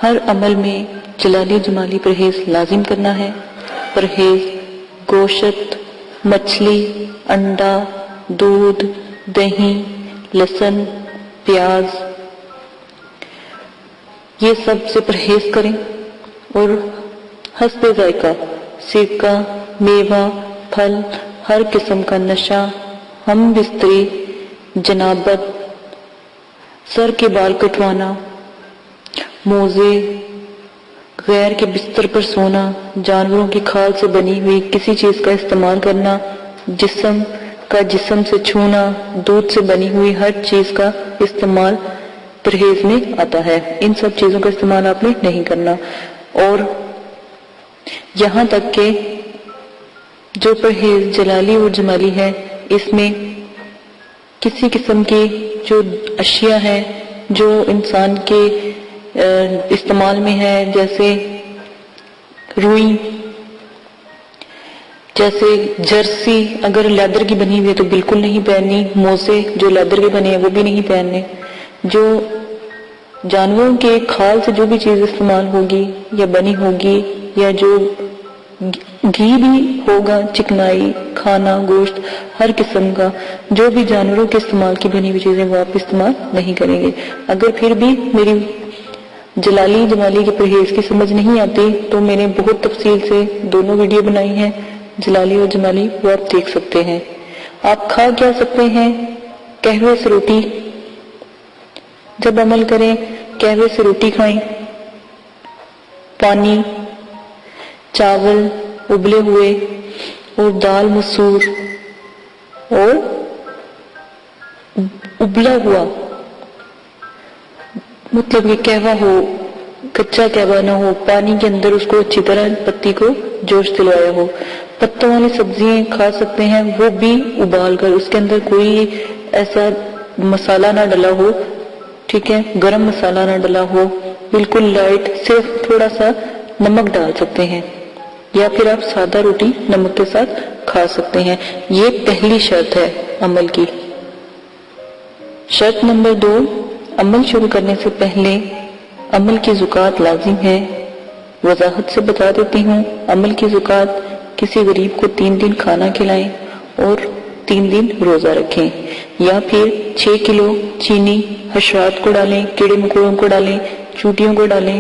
A: ہر عمل میں جلالی جمالی پرہیز لازم کرنا ہے۔ پرہیز گوشت، مچھلی، انڈا، دودھ، دہی، لہسن، پیاز، یہ سب سے پرہیز کریں، اور حسب ذائقہ سرکہ، میوہ، پھل، ہر قسم کا نشہ، ہم بستری، جنابت، سر کے بال کٹوانا، موزے، غیر کے بستر پر سونا، جانوروں کی کھال سے بنی ہوئی کسی چیز کا استعمال کرنا، جسم کا جسم سے چھونا، دودھ سے بنی ہوئی ہر چیز کا استعمال پرہیز میں آتا ہے۔ ان سب چیزوں کا استعمال آپ نے نہیں کرنا۔ اور یہاں تک کہ جو پرہیز جلالی اور جمالی ہے، اس میں کسی قسم کی جو اشیاء ہیں جو انسان کے استعمال میں ہے، جیسے روئی، جیسے جرسی اگر لیدر کی بنی ہوئی ہے تو بالکل نہیں پہننی، موزے جو لیدر کے بنے ہیں وہ بھی نہیں پہننے، جو جانوروں کے کھال سے جو بھی چیز استعمال ہوگی یا بنی ہوگی، یا جو گھی بھی ہوگا، چکنائی، کھانا، گوشت، ہر قسم کا جو بھی جانوروں کے استعمال کی بنی ہوئی چیزیں وہ آپ استعمال نہیں کریں گے۔ اگر پھر بھی میری جلالی جمالی کے پرہیز کی سمجھ نہیں آتی تو میں نے بہت تفصیل سے دونوں ویڈیو بنائی ہیں، جلالی اور جمالی، وہ آپ دیکھ سکتے ہیں۔ آپ کھا کیا سکتے ہیں؟ قہوے سے روٹی، جب عمل کریں قہوے سے روٹی کھائیں، پانی، چاول ابلے ہوئے، اور دال مسور، اور ابلا ہوا، مطلب کہ قہوہ ہو، کچا قہوہ نہ ہو، پانی کے اندر اس کو اچھی طرح پتی کو جوش دلوایا ہو۔ پتوں والی سبزیاں کھا سکتے ہیں، وہ بھی ابال کر، اس کے اندر کوئی ایسا مسالہ نہ ڈلا ہو، ٹھیک ہے، گرم مسالہ نہ ڈلا ہو، بالکل لائٹ، صرف تھوڑا سا نمک ڈال سکتے ہیں، یا پھر آپ سادہ روٹی نمک کے ساتھ کھا سکتے ہیں۔ یہ پہلی شرط ہے عمل کی۔ شرط نمبر 2، عمل شروع کرنے سے پہلے عمل کی زکوٰۃ لازم ہے۔ وضاحت سے بتا دیتی ہوں، عمل کی زکوٰۃ کسی غریب کو 3 دن کھانا کھلائیں اور 3 دن روزہ رکھیں، یا پھر 6 کلو چینی حشرات کو ڈالیں، کیڑے مکوڑوں کو ڈالیں، چوٹیوں کو ڈالیں،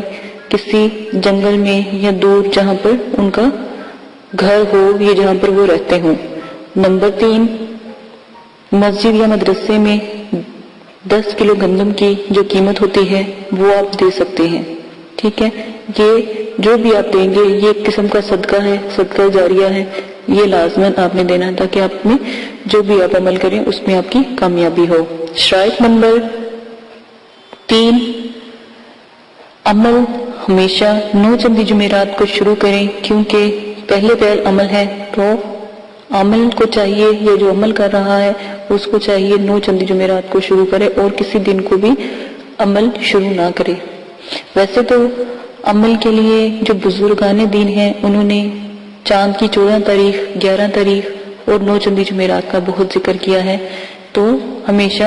A: کسی جنگل میں یا دور جہاں پر ان کا گھر ہو یا جہاں پر وہ رہتے ہوں۔ نمبر 3، مسجد یا مدرسے میں 10 کلو گندم کی جو قیمت ہوتی ہے وہ آپ دے سکتے ہیں، ٹھیک ہے۔ یہ جو بھی آپ دیں گے یہ ایک قسم کا صدقہ ہے، صدقہ جاریہ ہے، یہ لازماً آپ نے دینا تاکہ آپ میں جو بھی آپ عمل کریں اس میں آپ کی کامیابی ہو۔ شرائط نمبر 3، عمل ہمیشہ 9 چندی جمعرات کو شروع کریں، کیونکہ پہل عمل ہے تو عمل کو چاہیے، یہ جو عمل کر رہا ہے اس کو چاہیے 9 چندی جمعرات کو شروع کرے اور کسی دن کو بھی عمل شروع نہ کرے۔ ویسے تو عمل کے لیے جو بزرگان دین ہیں انہوں نے چاند کی 14 تاریخ، 11 تاریخ اور 9 چندی جمعرات کا بہت ذکر کیا ہے، تو ہمیشہ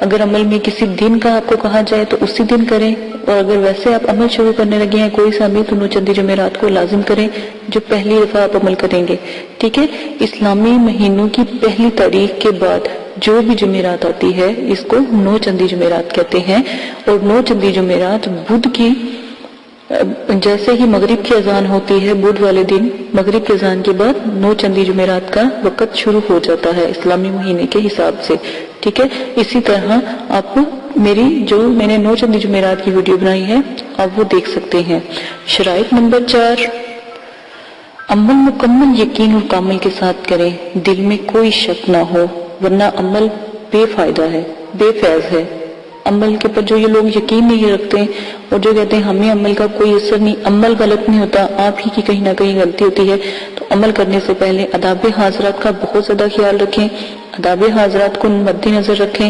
A: اگر عمل میں کسی دن کا آپ کو کہا جائے تو اسی دن کریں، اور اگر ویسے آپ عمل شروع کرنے لگے ہیں کوئی سا بھی تو 9 چندی جمعرات کو لازم کریں جو پہلی دفعہ آپ عمل کریں گے، ٹھیک ہے۔ اسلامی مہینوں کی پہلی تاریخ کے بعد جو بھی جمعرات آتی ہے اس کو 9 چندی جمعرات کہتے ہیں، اور 9 چندی جمعرات بدھ کی جیسے ہی مغرب کی اذان ہوتی ہے بدھ والے دن مغرب کی اذان کے بعد 9 چندی جمعرات کا وقت شروع ہو جاتا ہے اسلامی مہینے کے حساب سے، ٹھیک ہے۔ اسی طرح آپ میری جو میں نے 9 چندی جمعرات کی ویڈیو بنائی ہے آپ وہ دیکھ سکتے ہیں۔ شرائط نمبر 4، عمل مکمل یقین اور کامل کے ساتھ کریں، دل میں کوئی شک نہ ہو، ورنہ عمل بے فائدہ ہے، بے فیض ہے۔ عمل کے پر جو یہ لوگ یقین نہیں رکھتے اور جو کہتے ہیں ہمیں عمل کا کوئی اثر نہیں، عمل غلط نہیں ہوتا، آپ ہی کی کہیں نہ کہیں غلطی ہوتی ہے، تو عمل کرنے سے پہلے آداب حاضرات کا بہت زیادہ خیال رکھیں، آداب حاضرات کو مد نظر رکھیں،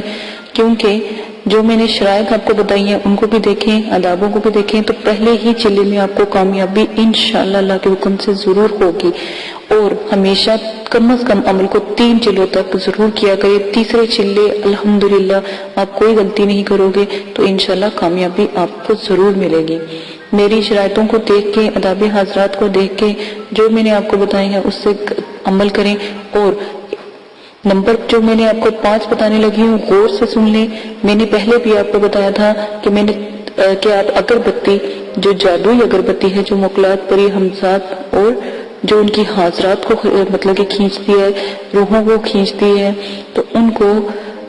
A: کیونکہ جو میں نے شرائط آپ کو بتائی ہیں ان کو بھی دیکھیں، آدابوں کو بھی دیکھیں، تو پہلے ہی چلے میں آپ کو کامیابی انشاءاللہ اللہ کے حکم سے ضرور ہوگی۔ اور ہمیشہ کم از کم عمل کو 3 چلوں تک ضرور کیا کرے، تیسرے چلے الحمدللہ آپ کوئی غلطی نہیں کرو گے تو انشاءاللہ کامیابی آپ کو ضرور ملے گی۔ میری شرائطوں کو دیکھ کے، آداب حاضرات کو دیکھ کے جو میں نے آپ کو بتائے ہیں اس سے عمل کریں، اور نمبر جو میں نے آپ کو 5 بتانے لگی ہوں غور سے سن لیں۔ میں نے پہلے بھی آپ کو بتایا تھا کہ آپ اگربتی، جو جادوئی اگربتی ہے جو مقلات پری ہمسات اور جو ان کی حاضرات کو مطلب کہ کھینچتی ہے، روحوں کو کھینچتی ہے، تو ان کو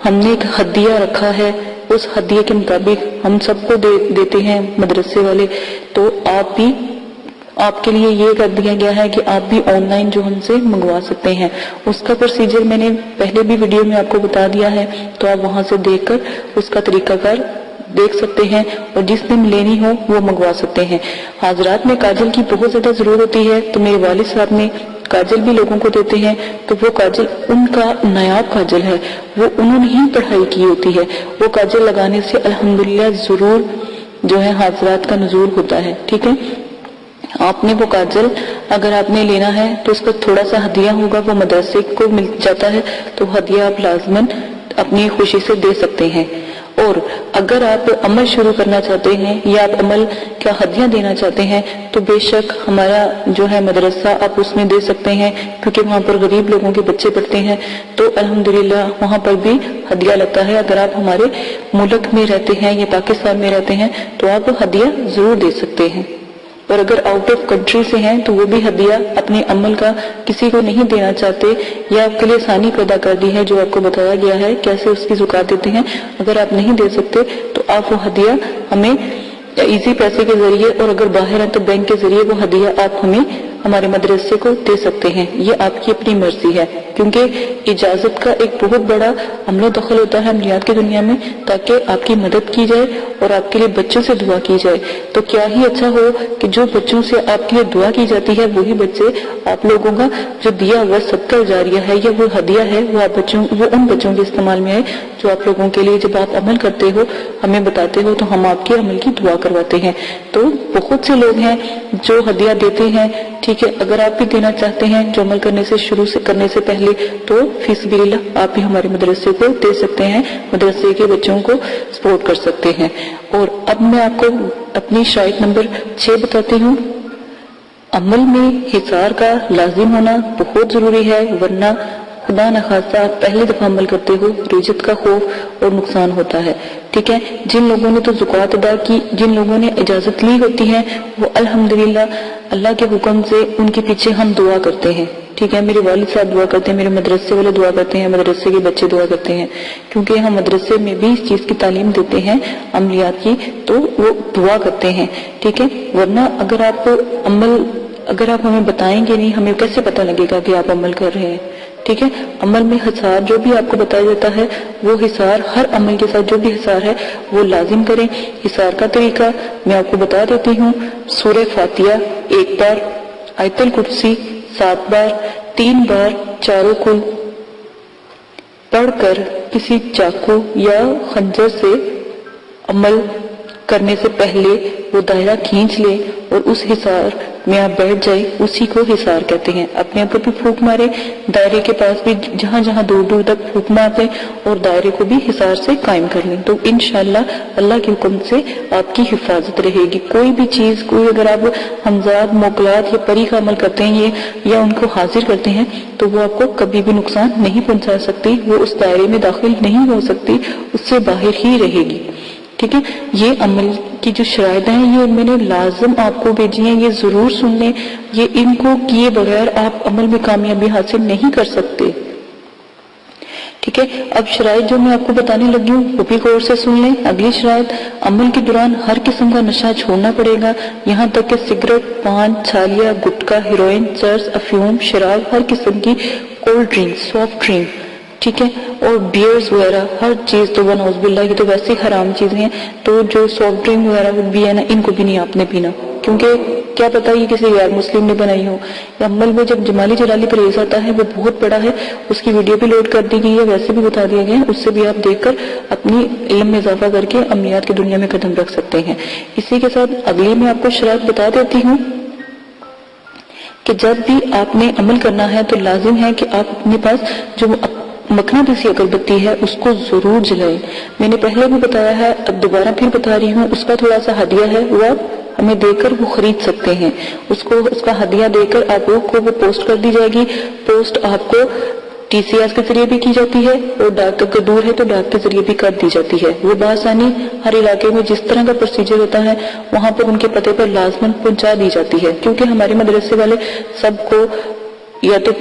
A: ہم نے ایک ہدیہ رکھا ہے، اس ہدیے کے مطابق ہم سب کو دیتے ہیں مدرسے والے، تو آپ کے لیے یہ کر دیا گیا ہے کہ آپ بھی آن لائن جو ہم سے منگوا سکتے ہیں۔ اس کا پروسیجر میں نے پہلے بھی ویڈیو میں آپ کو بتا دیا ہے، تو آپ وہاں سے دیکھ کر اس کا طریقہ کار دیکھ سکتے ہیں اور جس دن لینی ہو وہ منگوا سکتے ہیں۔ حاضرات میں کاجل کی بہت زیادہ ضرورت ہوتی ہے، تو میرے والد صاحب نے کاجل بھی لوگوں کو دیتے ہیں، تو وہ کاجل ان کا نایاب کاجل ہے، وہ انہوں نے ہی پڑھائی کی ہوتی ہے، وہ کاجل لگانے سے الحمدللہ ضرور جو ہے حاضرات کا نزول ہوتا ہے، ٹھیک ہے۔ آپ نے وہ کاجل اگر آپ نے لینا ہے تو اس کا تھوڑا سا ہدیہ ہوگا، وہ مدرسے کو مل جاتا ہے، تو ہدیہ آپ لازماً اپنی خوشی سے دے سکتے ہیں۔ اور اگر آپ عمل شروع کرنا چاہتے ہیں یا آپ عمل کا ہدیہ دینا چاہتے ہیں تو بے شک ہمارا جو ہے مدرسہ آپ اس میں دے سکتے ہیں، کیونکہ وہاں پر غریب لوگوں کے بچے پڑھتے ہیں، تو الحمدللہ وہاں پر بھی ہدیہ لگتا ہے۔ اگر آپ ہمارے ملک میں رہتے ہیں یا پاکستان میں رہتے ہیں تو آپ ہدیہ ضرور دے سکتے ہیں، اور اگر آؤٹ آف کنٹری سے ہیں تو وہ بھی ہدیہ اپنے عمل کا کسی کو نہیں دینا چاہتے یا آپ کے لیے آسانی پیدا کر دی ہے، جو آپ کو بتایا گیا ہے کیسے اس کی زکات دیتے ہیں۔ اگر آپ نہیں دے سکتے تو آپ وہ ہدیہ ہمیں ایزی پیسے کے ذریعے، اور اگر باہر ہیں تو بینک کے ذریعے وہ ہدیہ آپ ہمیں ہمارے مدرسے کو دے سکتے ہیں۔ یہ آپ کی اپنی مرضی ہے، کیونکہ اجازت کا ایک بہت بڑا عمل و دخل ہوتا ہے عملیات کی دنیا میں، تاکہ آپ کی مدد کی جائے اور آپ کے لیے بچوں سے دعا کی جائے۔ تو کیا ہی اچھا ہو کہ جو بچوں سے آپ کے لیے دعا کی جاتی ہے وہی بچے آپ لوگوں کا جو دیا ہوا صدقہ جاریہ ہے یا وہ ہدیہ ہے وہ ان بچوں کے استعمال میں آئے جو آپ لوگوں کے لیے جب آپ عمل کرتے ہو ہمیں بتاتے ہو تو ہم آپ کے عمل کی دعا کرواتے ہیں۔ تو بہت سے لوگ ہیں جو ہدیہ دیتے ہیں، ٹھیک ہے۔ اگر آپ بھی دینا چاہتے ہیں جو عمل کرنے سے پہلے تو فی سبیل اللہ آپ بھی ہمارے مدرسے کو دے سکتے ہیں، مدرسے کے بچوں کو سپورٹ کر سکتے ہیں۔ اور اب میں آپ کو اپنی شرائط نمبر 6 بتاتی ہوں۔ عمل میں حصار کا لازم ہونا بہت ضروری ہے، ورنہ خدا نخواستہ آپ پہلی دفعہ عمل کرتے ہو رجت کا خوف اور نقصان ہوتا ہے، ٹھیک ہے۔ جن لوگوں نے تو زکوٰۃ ادا کی، جن لوگوں نے اجازت لی ہوتی ہے، وہ الحمدللہ اللہ کے حکم سے ان کے پیچھے ہم دعا کرتے ہیں، ٹھیک ہے، میرے والد صاحب دعا کرتے ہیں، میرے مدرسے والے دعا کرتے ہیں، مدرسے کے بچے دعا کرتے ہیں، کیونکہ ہم مدرسے میں بھی اس چیز کی تعلیم دیتے ہیں عملیات کی، تو وہ دعا کرتے ہیں، ٹھیک ہے۔ ورنہ اگر آپ ہمیں بتائیں گے نہیں، ہمیں کیسے پتہ لگے گا کہ آپ عمل کر رہے ہیں، ٹھیک ہے۔ عمل میں حصار جو بھی آپ کو بتایا جاتا ہے، وہ حصار ہر عمل کے ساتھ جو بھی حصار ہے وہ لازم کریں۔ حصار کا طریقہ میں آپ کو بتا دیتی ہوں۔ سورہ فاتحہ 1 بار، آیت الکرسی 7 بار، 3 بار چاروں کل پڑھ کر کسی چاقو یا خنجر سے عمل کرنے سے پہلے وہ دائرہ کھینچ لے اور اس حصار میں آپ بیٹھ جائیں، اسی کو حصار کہتے ہیں۔ اپنے اوپر بھی پھونک مارے، دائرے کے پاس بھی جہاں جہاں دور دور تک پھونک مارتے اور دائرے کو بھی حصار سے قائم کر لیں، تو انشاءاللہ اللہ کے حکم سے آپ کی حفاظت رہے گی۔ کوئی بھی چیز، کوئی اگر آپ ہمزاد، موکلات یا پری کا عمل کرتے ہیں یا ان کو حاضر کرتے ہیں تو وہ آپ کو کبھی بھی نقصان نہیں پہنچا سکتی، وہ اس دائرے میں داخل نہیں ہو سکتی، اس سے باہر ہی رہے گی، ٹھیک ہے۔ یہ عمل کی جو شرائط ہیں یہ میں نے لازم آپ کو بھیجی ہیں، یہ ضرور سن لیں، یہ ان کو کیے بغیر آپ عمل میں کامیابی حاصل نہیں کر سکتے، ٹھیک ہے۔ اب شرائط جو میں آپ کو بتانے لگی ہوں وہ بھی غور سے سن لیں۔ اگلی شرائط، عمل کے دوران ہر قسم کا نشہ چھوڑنا پڑے گا، یہاں تک کہ سگریٹ، پان، چھالیا، گٹکا، ہیروئن، چرس، افیون، شراب، ہر قسم کی کولڈ ڈرنک، سافٹ ڈرنک، ٹھیک ہے، اور بیئرز وغیرہ ہر چیز، تو نعوذ باللہ کی تو ویسے حرام چیزیں ہیں، تو جو سافٹ ڈرنک وغیرہ بھی ہے نا، ان کو بھی نہیں آپ نے پینا، کیونکہ کیا پتا یہ کسی غیر مسلم نے بنائی ہو۔ عمل میں جب جمالی جلالی پرہیز آتا ہے وہ بہت بڑا ہے، اس کی ویڈیو بھی لوڈ کر دی گئی ہے، ویسے بھی بتا دیا گیا ہے، اس سے بھی آپ دیکھ کر اپنی علم میں اضافہ کر کے عملیات کی دنیا میں قدم رکھ سکتے ہیں۔ اسی کے ساتھ اگلی میں آپ کو شرائط بتا دیتی ہوں کہ جب بھی آپ نے عمل کرنا ہے تو لازم ہے کہ آپ اپنے پاس جو مقناطیسی اگربتی ہے اس کو ضرور جلائیں۔ میں نے پہلے بھی بتایا ہے، اب دوبارہ پھر بتا رہی ہوں، اس کا تھوڑا سا ہدیہ ہے، وہ آپ ہمیں دے کر وہ خرید سکتے ہیں، اس کا ہدیہ دے کر آپ کو وہ پوسٹ کر دی جائے گی۔ پوسٹ آپ کو ٹی سی ایس کے ذریعے بھی کی جاتی ہے اور ڈاک اگر دور ہے تو ڈاک کے ذریعے بھی کر دی جاتی ہے۔ وہ بآسانی ہر علاقے میں جس طرح کا پروسیجر ہوتا ہے وہاں پر ان کے پتے پر لازماً پہنچا دی جاتی ہے، کیونکہ ہمارے مدرسے والے سب کو یا تو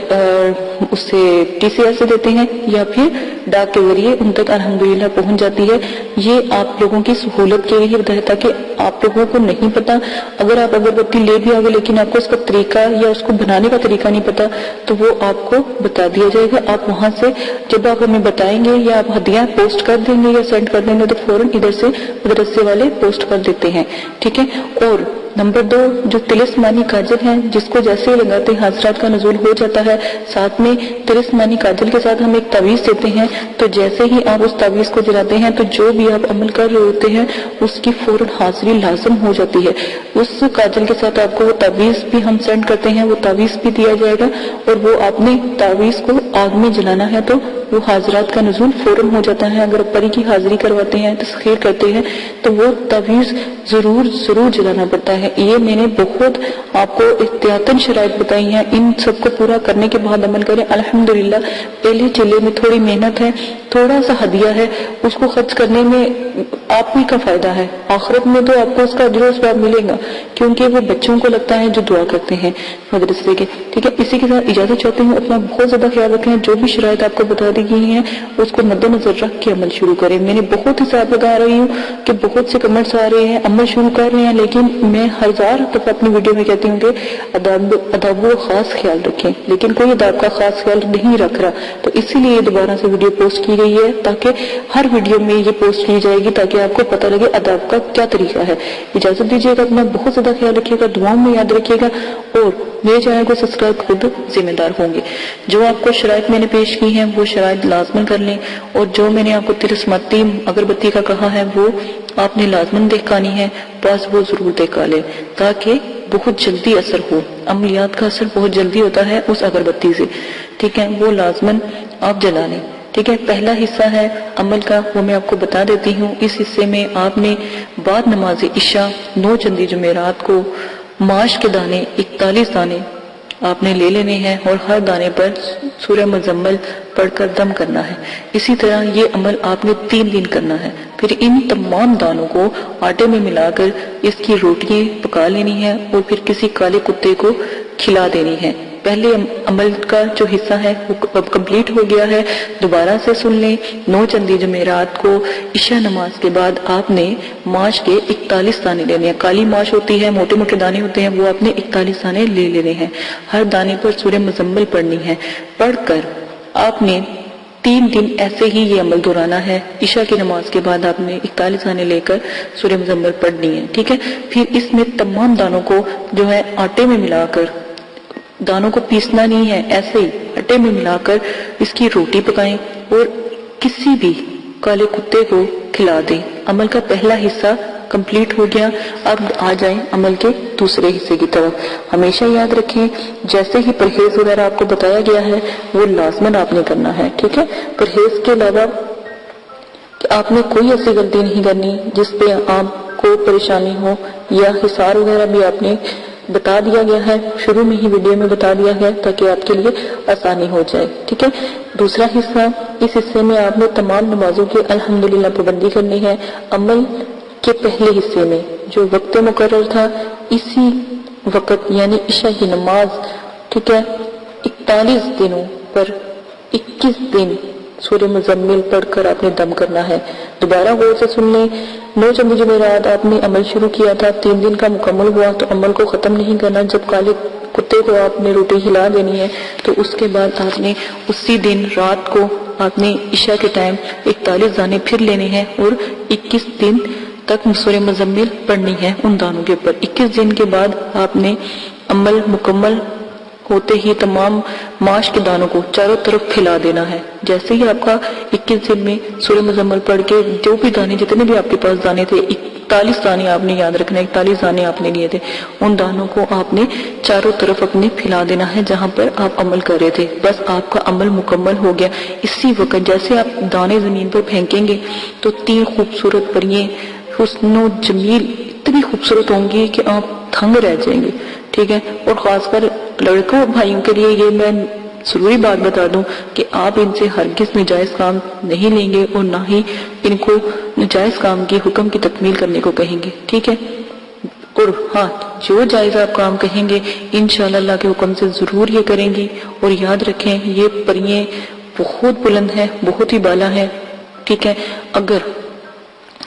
A: اس سے ٹی سی ایس سے دیتے ہیں یا پھر ڈاک کے ذریعے ان تک الحمدللہ پہنچ جاتی ہے۔ یہ آپ لوگوں کی سہولت کے لیے بتایا تاکہ آپ لوگوں کو نہیں پتا، اگر آپ اگربتی لے بھی آگے لیکن آپ کو اس کا طریقہ یا اس کو بنانے کا طریقہ نہیں پتا تو وہ آپ کو بتا دیا جائے گا۔ آپ وہاں سے جب آپ ہمیں بتائیں گے یا آپ ہدیہ پوسٹ کر دیں گے یا سینڈ کر دیں گے تو فوراً ادھر سے مدرسے والے پوسٹ کر دیتے ہیں، ٹھیک ہے۔ اور نمبر 2، جو تلسمانی کاجل ہے جس کو جیسے ہی لگاتے ہیں حضرات کا نزول ہو جاتا ہے، ساتھ میں تلسمانی کاجل کے ساتھ ہم ایک تعویذ دیتے ہیں، تو جیسے ہی آپ اس تعویذ کو جلاتے ہیں تو جو بھی آپ عمل کر رہے ہوتے ہیں اس کی فوراً حاضری لازم ہو جاتی ہے۔ اس کاجل کے ساتھ آپ کو وہ تعویذ بھی ہم سینڈ کرتے ہیں، وہ تعویذ بھی دیا جائے گا، اور وہ آپ نے تعویذ کو آگ میں جلانا ہے تو وہ حاضرات کا نزول فوراً ہو جاتا ہے۔ اگر پری کی حاضری کرواتے ہیں، تسخیر کرتے ہیں تو وہ تعویذ ضرور جلانا پڑتا ہے۔ یہ میں نے بہت آپ کو احتیاطاً شرائط بتائی ہیں، ان سب کو پورا کرنے کے بعد عمل کریں۔ الحمدللہ پہلے چلے میں تھوڑی محنت ہے، تھوڑا سا ہدیہ ہے، اس کو خرچ کرنے میں آپ ہی کا فائدہ ہے، آخرت میں تو آپ کو اس کا اجر و ثواب ملے گا، کیونکہ وہ بچوں کو لگتا ہے جو دعا کرتے ہیں مدرسے کے، ٹھیک ہے۔ اسی کے ساتھ اجازت چاہتے ہوں، اپنا بہت زیادہ خیال رکھیں، جو بھی شرائط آپ کو بتا دی گئی ہیں اس کو مد نظر رکھ کے عمل شروع کریں۔ میں نے بہت حساب لگا رہی ہوں کہ بہت سے کمنٹس آ رہے ہیں، عمل شروع کر رہے ہیں، لیکن میں ہزار دفعہ اپنی ویڈیو میں کہتی ہوں کہ اداب کا خاص خیال رکھیں، لیکن کوئی اداب کا خاص خیال نہیں رکھ رہا، تو اسی لیے دوبارہ سے ویڈیو پوسٹ کی گئی ہے تاکہ ہر ویڈیو میں یہ پوسٹ کی جائے گی تاکہ آپ کو پتہ لگے اداب کا کیا طریقہ ہے۔ اجازت دیجیے گا، اپنا بہت زیادہ خیال رکھیے گا، دعاؤں میں یاد رکھیے گا، اور میرے چینل کو سبسکرائب خود ذمہ دار ہوں گے۔ جو آپ کو شرائط میں نے پیش کی ہیں وہ شرائط لازمن کر لیں، اور جو میں نے آپ کو تلسماتی اگربتی کا کہا ہے وہ آپ نے لازمن دہکانی ہے، بس وہ ضرور دہکا لیں تاکہ بہت جلدی اثر ہو۔ عملیات کا اثر بہت جلدی ہوتا ہے اس اگربتی سے، ٹھیک ہے، وہ لازمن آپ جلا لیں، ٹھیک ہے۔ پہلا حصہ ہے عمل کا، وہ میں آپ کو بتا دیتی ہوں۔ اس حصے میں آپ نے بعد نماز عشاء 9 چندی جمعرات کو ماش کے دانے 41 دانے آپ نے لے لینے ہیں اور ہر دانے پر سورہ مزمل پڑھ کر دم کرنا ہے۔ اسی طرح یہ عمل آپ نے 3 دن کرنا ہے۔ پھر ان تمام دانوں کو آٹے میں ملا کر اس کی روٹیاں پکا لینی ہے اور پھر کسی کالے کتے کو کھلا دینی ہے۔ پہلے عمل کا جو حصہ ہے وہ اب کمپلیٹ ہو گیا ہے، دوبارہ سے سن لیں۔ 9 چندی جمعرات کو عشاء نماز کے بعد آپ نے ماش کے 41 دانے لینے ہیں۔ کالی ماش ہوتی ہے، موٹے موٹے دانے ہوتے ہیں، وہ آپ نے 41 دانے لے لینے ہیں۔ ہر دانے پر سورہ مزمل پڑھنی ہے۔ پڑھ کر آپ نے 3 دن ایسے ہی یہ عمل دہرانا ہے۔ عشاء کی نماز کے بعد آپ نے 41 دانے لے کر سورہ مزمل پڑھنی ہے، ٹھیک ہے۔ پھر اس میں تمام دانوں کو جو ہے آٹے میں ملا کر، دانوں کو پیسنا نہیں ہے، ایسے ہی آٹے میں ملا کر اس کی روٹی پکائیں اور کسی بھی کالے کتے کو کھلا دیں۔ عمل کا پہلا حصہ کمپلیٹ ہو گیا۔ اب آ جائیں عمل کے دوسرے حصے کی طرف۔ ہمیشہ یاد رکھیں جیسے ہی پرہیز وغیرہ آپ کو بتایا گیا ہے وہ لازماً آپ نے کرنا ہے، ٹھیک ہے۔ پرہیز کے علاوہ آپ نے کوئی ایسی غلطی نہیں کرنی جس پہ آپ کو پریشانی ہو، یا حصار وغیرہ بھی آپ نے بتا دیا گیا ہے، شروع میں ہی ویڈیو میں بتا دیا ہے تاکہ آپ کے لیے آسانی ہو جائے، ٹھیک ہے۔ دوسرا حصہ، اس حصے میں آپ نے تمام نمازوں کی الحمدللہ پابندی کرنی ہے۔ عمل کے پہلے حصے میں جو وقت مقرر تھا، اسی وقت یعنی عشاء کی نماز، ٹھیک ہے، 41 دنوں پر 21 دن سورہ مزمل پڑھ کر آپ نے دم کرنا ہے۔ دوبارہ غور سے سن لیں، 9 چندی جمعرات آپ نے عمل شروع کیا تھا، 3 دن کا مکمل ہوا تو عمل کو ختم نہیں کرنا۔ جب کالے کتے کو آپ نے روٹی ہلا دینی ہے تو اس کے بعد آپ نے اسی دن رات کو آپ نے عشاء کے ٹائم 41 دانے پھر لینے ہیں اور 21 دن تک سورہ مزمل پڑھنی ہے ان دانوں کے اوپر۔ 21 دن کے بعد آپ نے عمل مکمل ہوتے ہی تمام ماش کے دانوں کو چاروں طرف پھیلا دینا ہے۔ جیسے ہی آپ کا 21 دن میں سورہ مزمل پڑھ کے جو بھی دانے، جتنے بھی آپ کے پاس دانے تھے، 41 دانے آپ نے یاد رکھنا، 41 دانے آپ نے لیے تھے، ان دانوں کو آپ نے چاروں طرف اپنے پھیلا دینا ہے جہاں پر آپ عمل کر رہے تھے۔ بس آپ کا عمل مکمل ہو گیا۔ اسی وقت جیسے آپ دانے زمین پر پھینکیں گے تو 3 خوبصورت پرییں حسن و جمیل اتنی خوبصورت ہوں گی کہ آپ دھنگ رہ جائیں گے، ٹھیک ہے۔ اور خاص کر لڑکوں اور بھائیوں کے لیے یہ میں ضروری بات بتا دوں کہ آپ ان سے ہرگز نجائز کام نہیں لیں گے اور نہ ہی ان کو نجائز کام کی حکم کی تکمیل کرنے کو کہیں گے، ٹھیک ہے۔ اور ہاں، جو جائز آپ کام کہیں گے انشاءاللہ اللہ کے حکم سے ضرور یہ کریں گی۔ اور یاد رکھیں یہ پرییں بہت بلند ہیں، بہت ہی بالا ہیں، ٹھیک ہے۔ اگر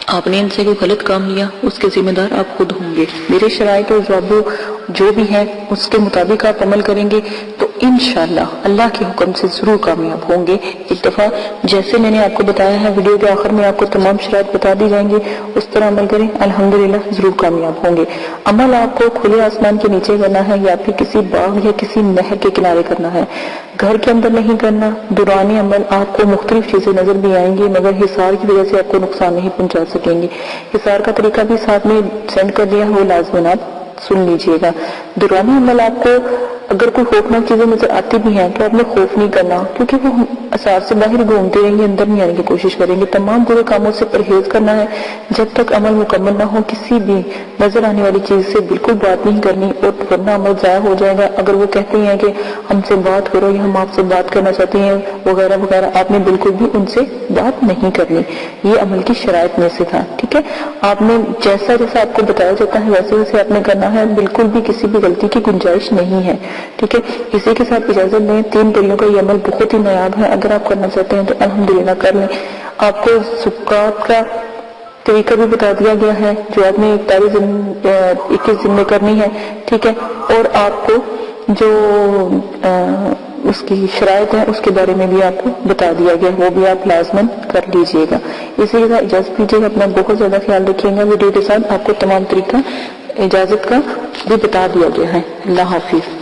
A: آپ نے ان سے کوئی غلط کام لیا اس کے ذمہ دار آپ خود ہوں گے۔ میرے شرائط اور ضوابط جو بھی ہیں اس کے مطابق آپ عمل کریں گے تو انشاءاللہ اللہ کے حکم سے ضرور کامیاب ہوں گے۔ ایک دفعہ جیسے میں نے آپ کو بتایا ہے، ویڈیو کے آخر میں آپ کو تمام شرائط بتا دی جائیں گے، اس طرح عمل کریں، الحمدللہ ضرور کامیاب ہوں گے۔ عمل آپ کو کھلے آسمان کے نیچے کرنا ہے یا پھر کسی باغ یا کسی نہر کے کنارے کرنا ہے، گھر کے اندر نہیں کرنا۔ دوران عمل آپ کو مختلف چیزیں نظر بھی آئیں گی مگر حصار کی وجہ سے آپ کو نقصان نہیں پہنچا سکیں گے۔ حصار کا طریقہ بھی ساتھ میں سینڈ کر دیا، وہ لازماً آپ سن لیجئے گا۔ دورانی عمل آپ کو اگر کوئی خوفناک چیزیں نظر آتی بھی ہیں تو آپ نے خوف نہیں کرنا، کیونکہ وہ اثار سے باہر گھومتے رہیں گے، اندر نہیں آنے کی کوشش کریں گے۔ تمام برے کاموں سے پرہیز کرنا ہے۔ جب تک عمل مکمل نہ ہو کسی بھی نظر آنے والی چیز سے بالکل بات نہیں کرنی، اور ورنہ عمل ضائع ہو جائے گا۔ اگر وہ کہتے ہیں کہ ہم سے بات کرو یا ہم آپ سے بات کرنا چاہتے ہیں وغیرہ وغیرہ، آپ نے بالکل بھی ان سے بات نہیں کرنی۔ یہ عمل کی شرائط میں سے تھا، ٹھیک ہے۔ آپ نے جیسا جیسا آپ کو بتایا جاتا ہے ویسے ویسے آپ نے کرنا ہے، بالکل بھی کسی بھی غلطی کی گنجائش نہیں ہے، ٹھیک ہے۔ اسی کے ساتھ اجازت لیں، 3 پریوں کا یہ عمل بہت ہی نایاب ہے، اگر آپ کرنا چاہتے ہیں تو الحمدللہ کر لیں۔ آپ کو زکوٰۃ کا طریقہ بھی بتا دیا گیا ہے جو آپ نے 21 دن میں کرنی ہے، ٹھیک ہے۔ اور آپ کو جو اس کی شرائط ہے اس کے بارے میں بھی آپ کو بتا دیا گیا، وہ بھی آپ لازماً کر لیجئے گا۔ اسی کے ساتھ اجازت دیجیے گا، اپنا بہت زیادہ خیال رکھیے گا۔ ویڈیو کے ساتھ آپ کو تمام طریقہ اجازت کا بھی بتا دیا گیا ہے۔ اللہ حافظ۔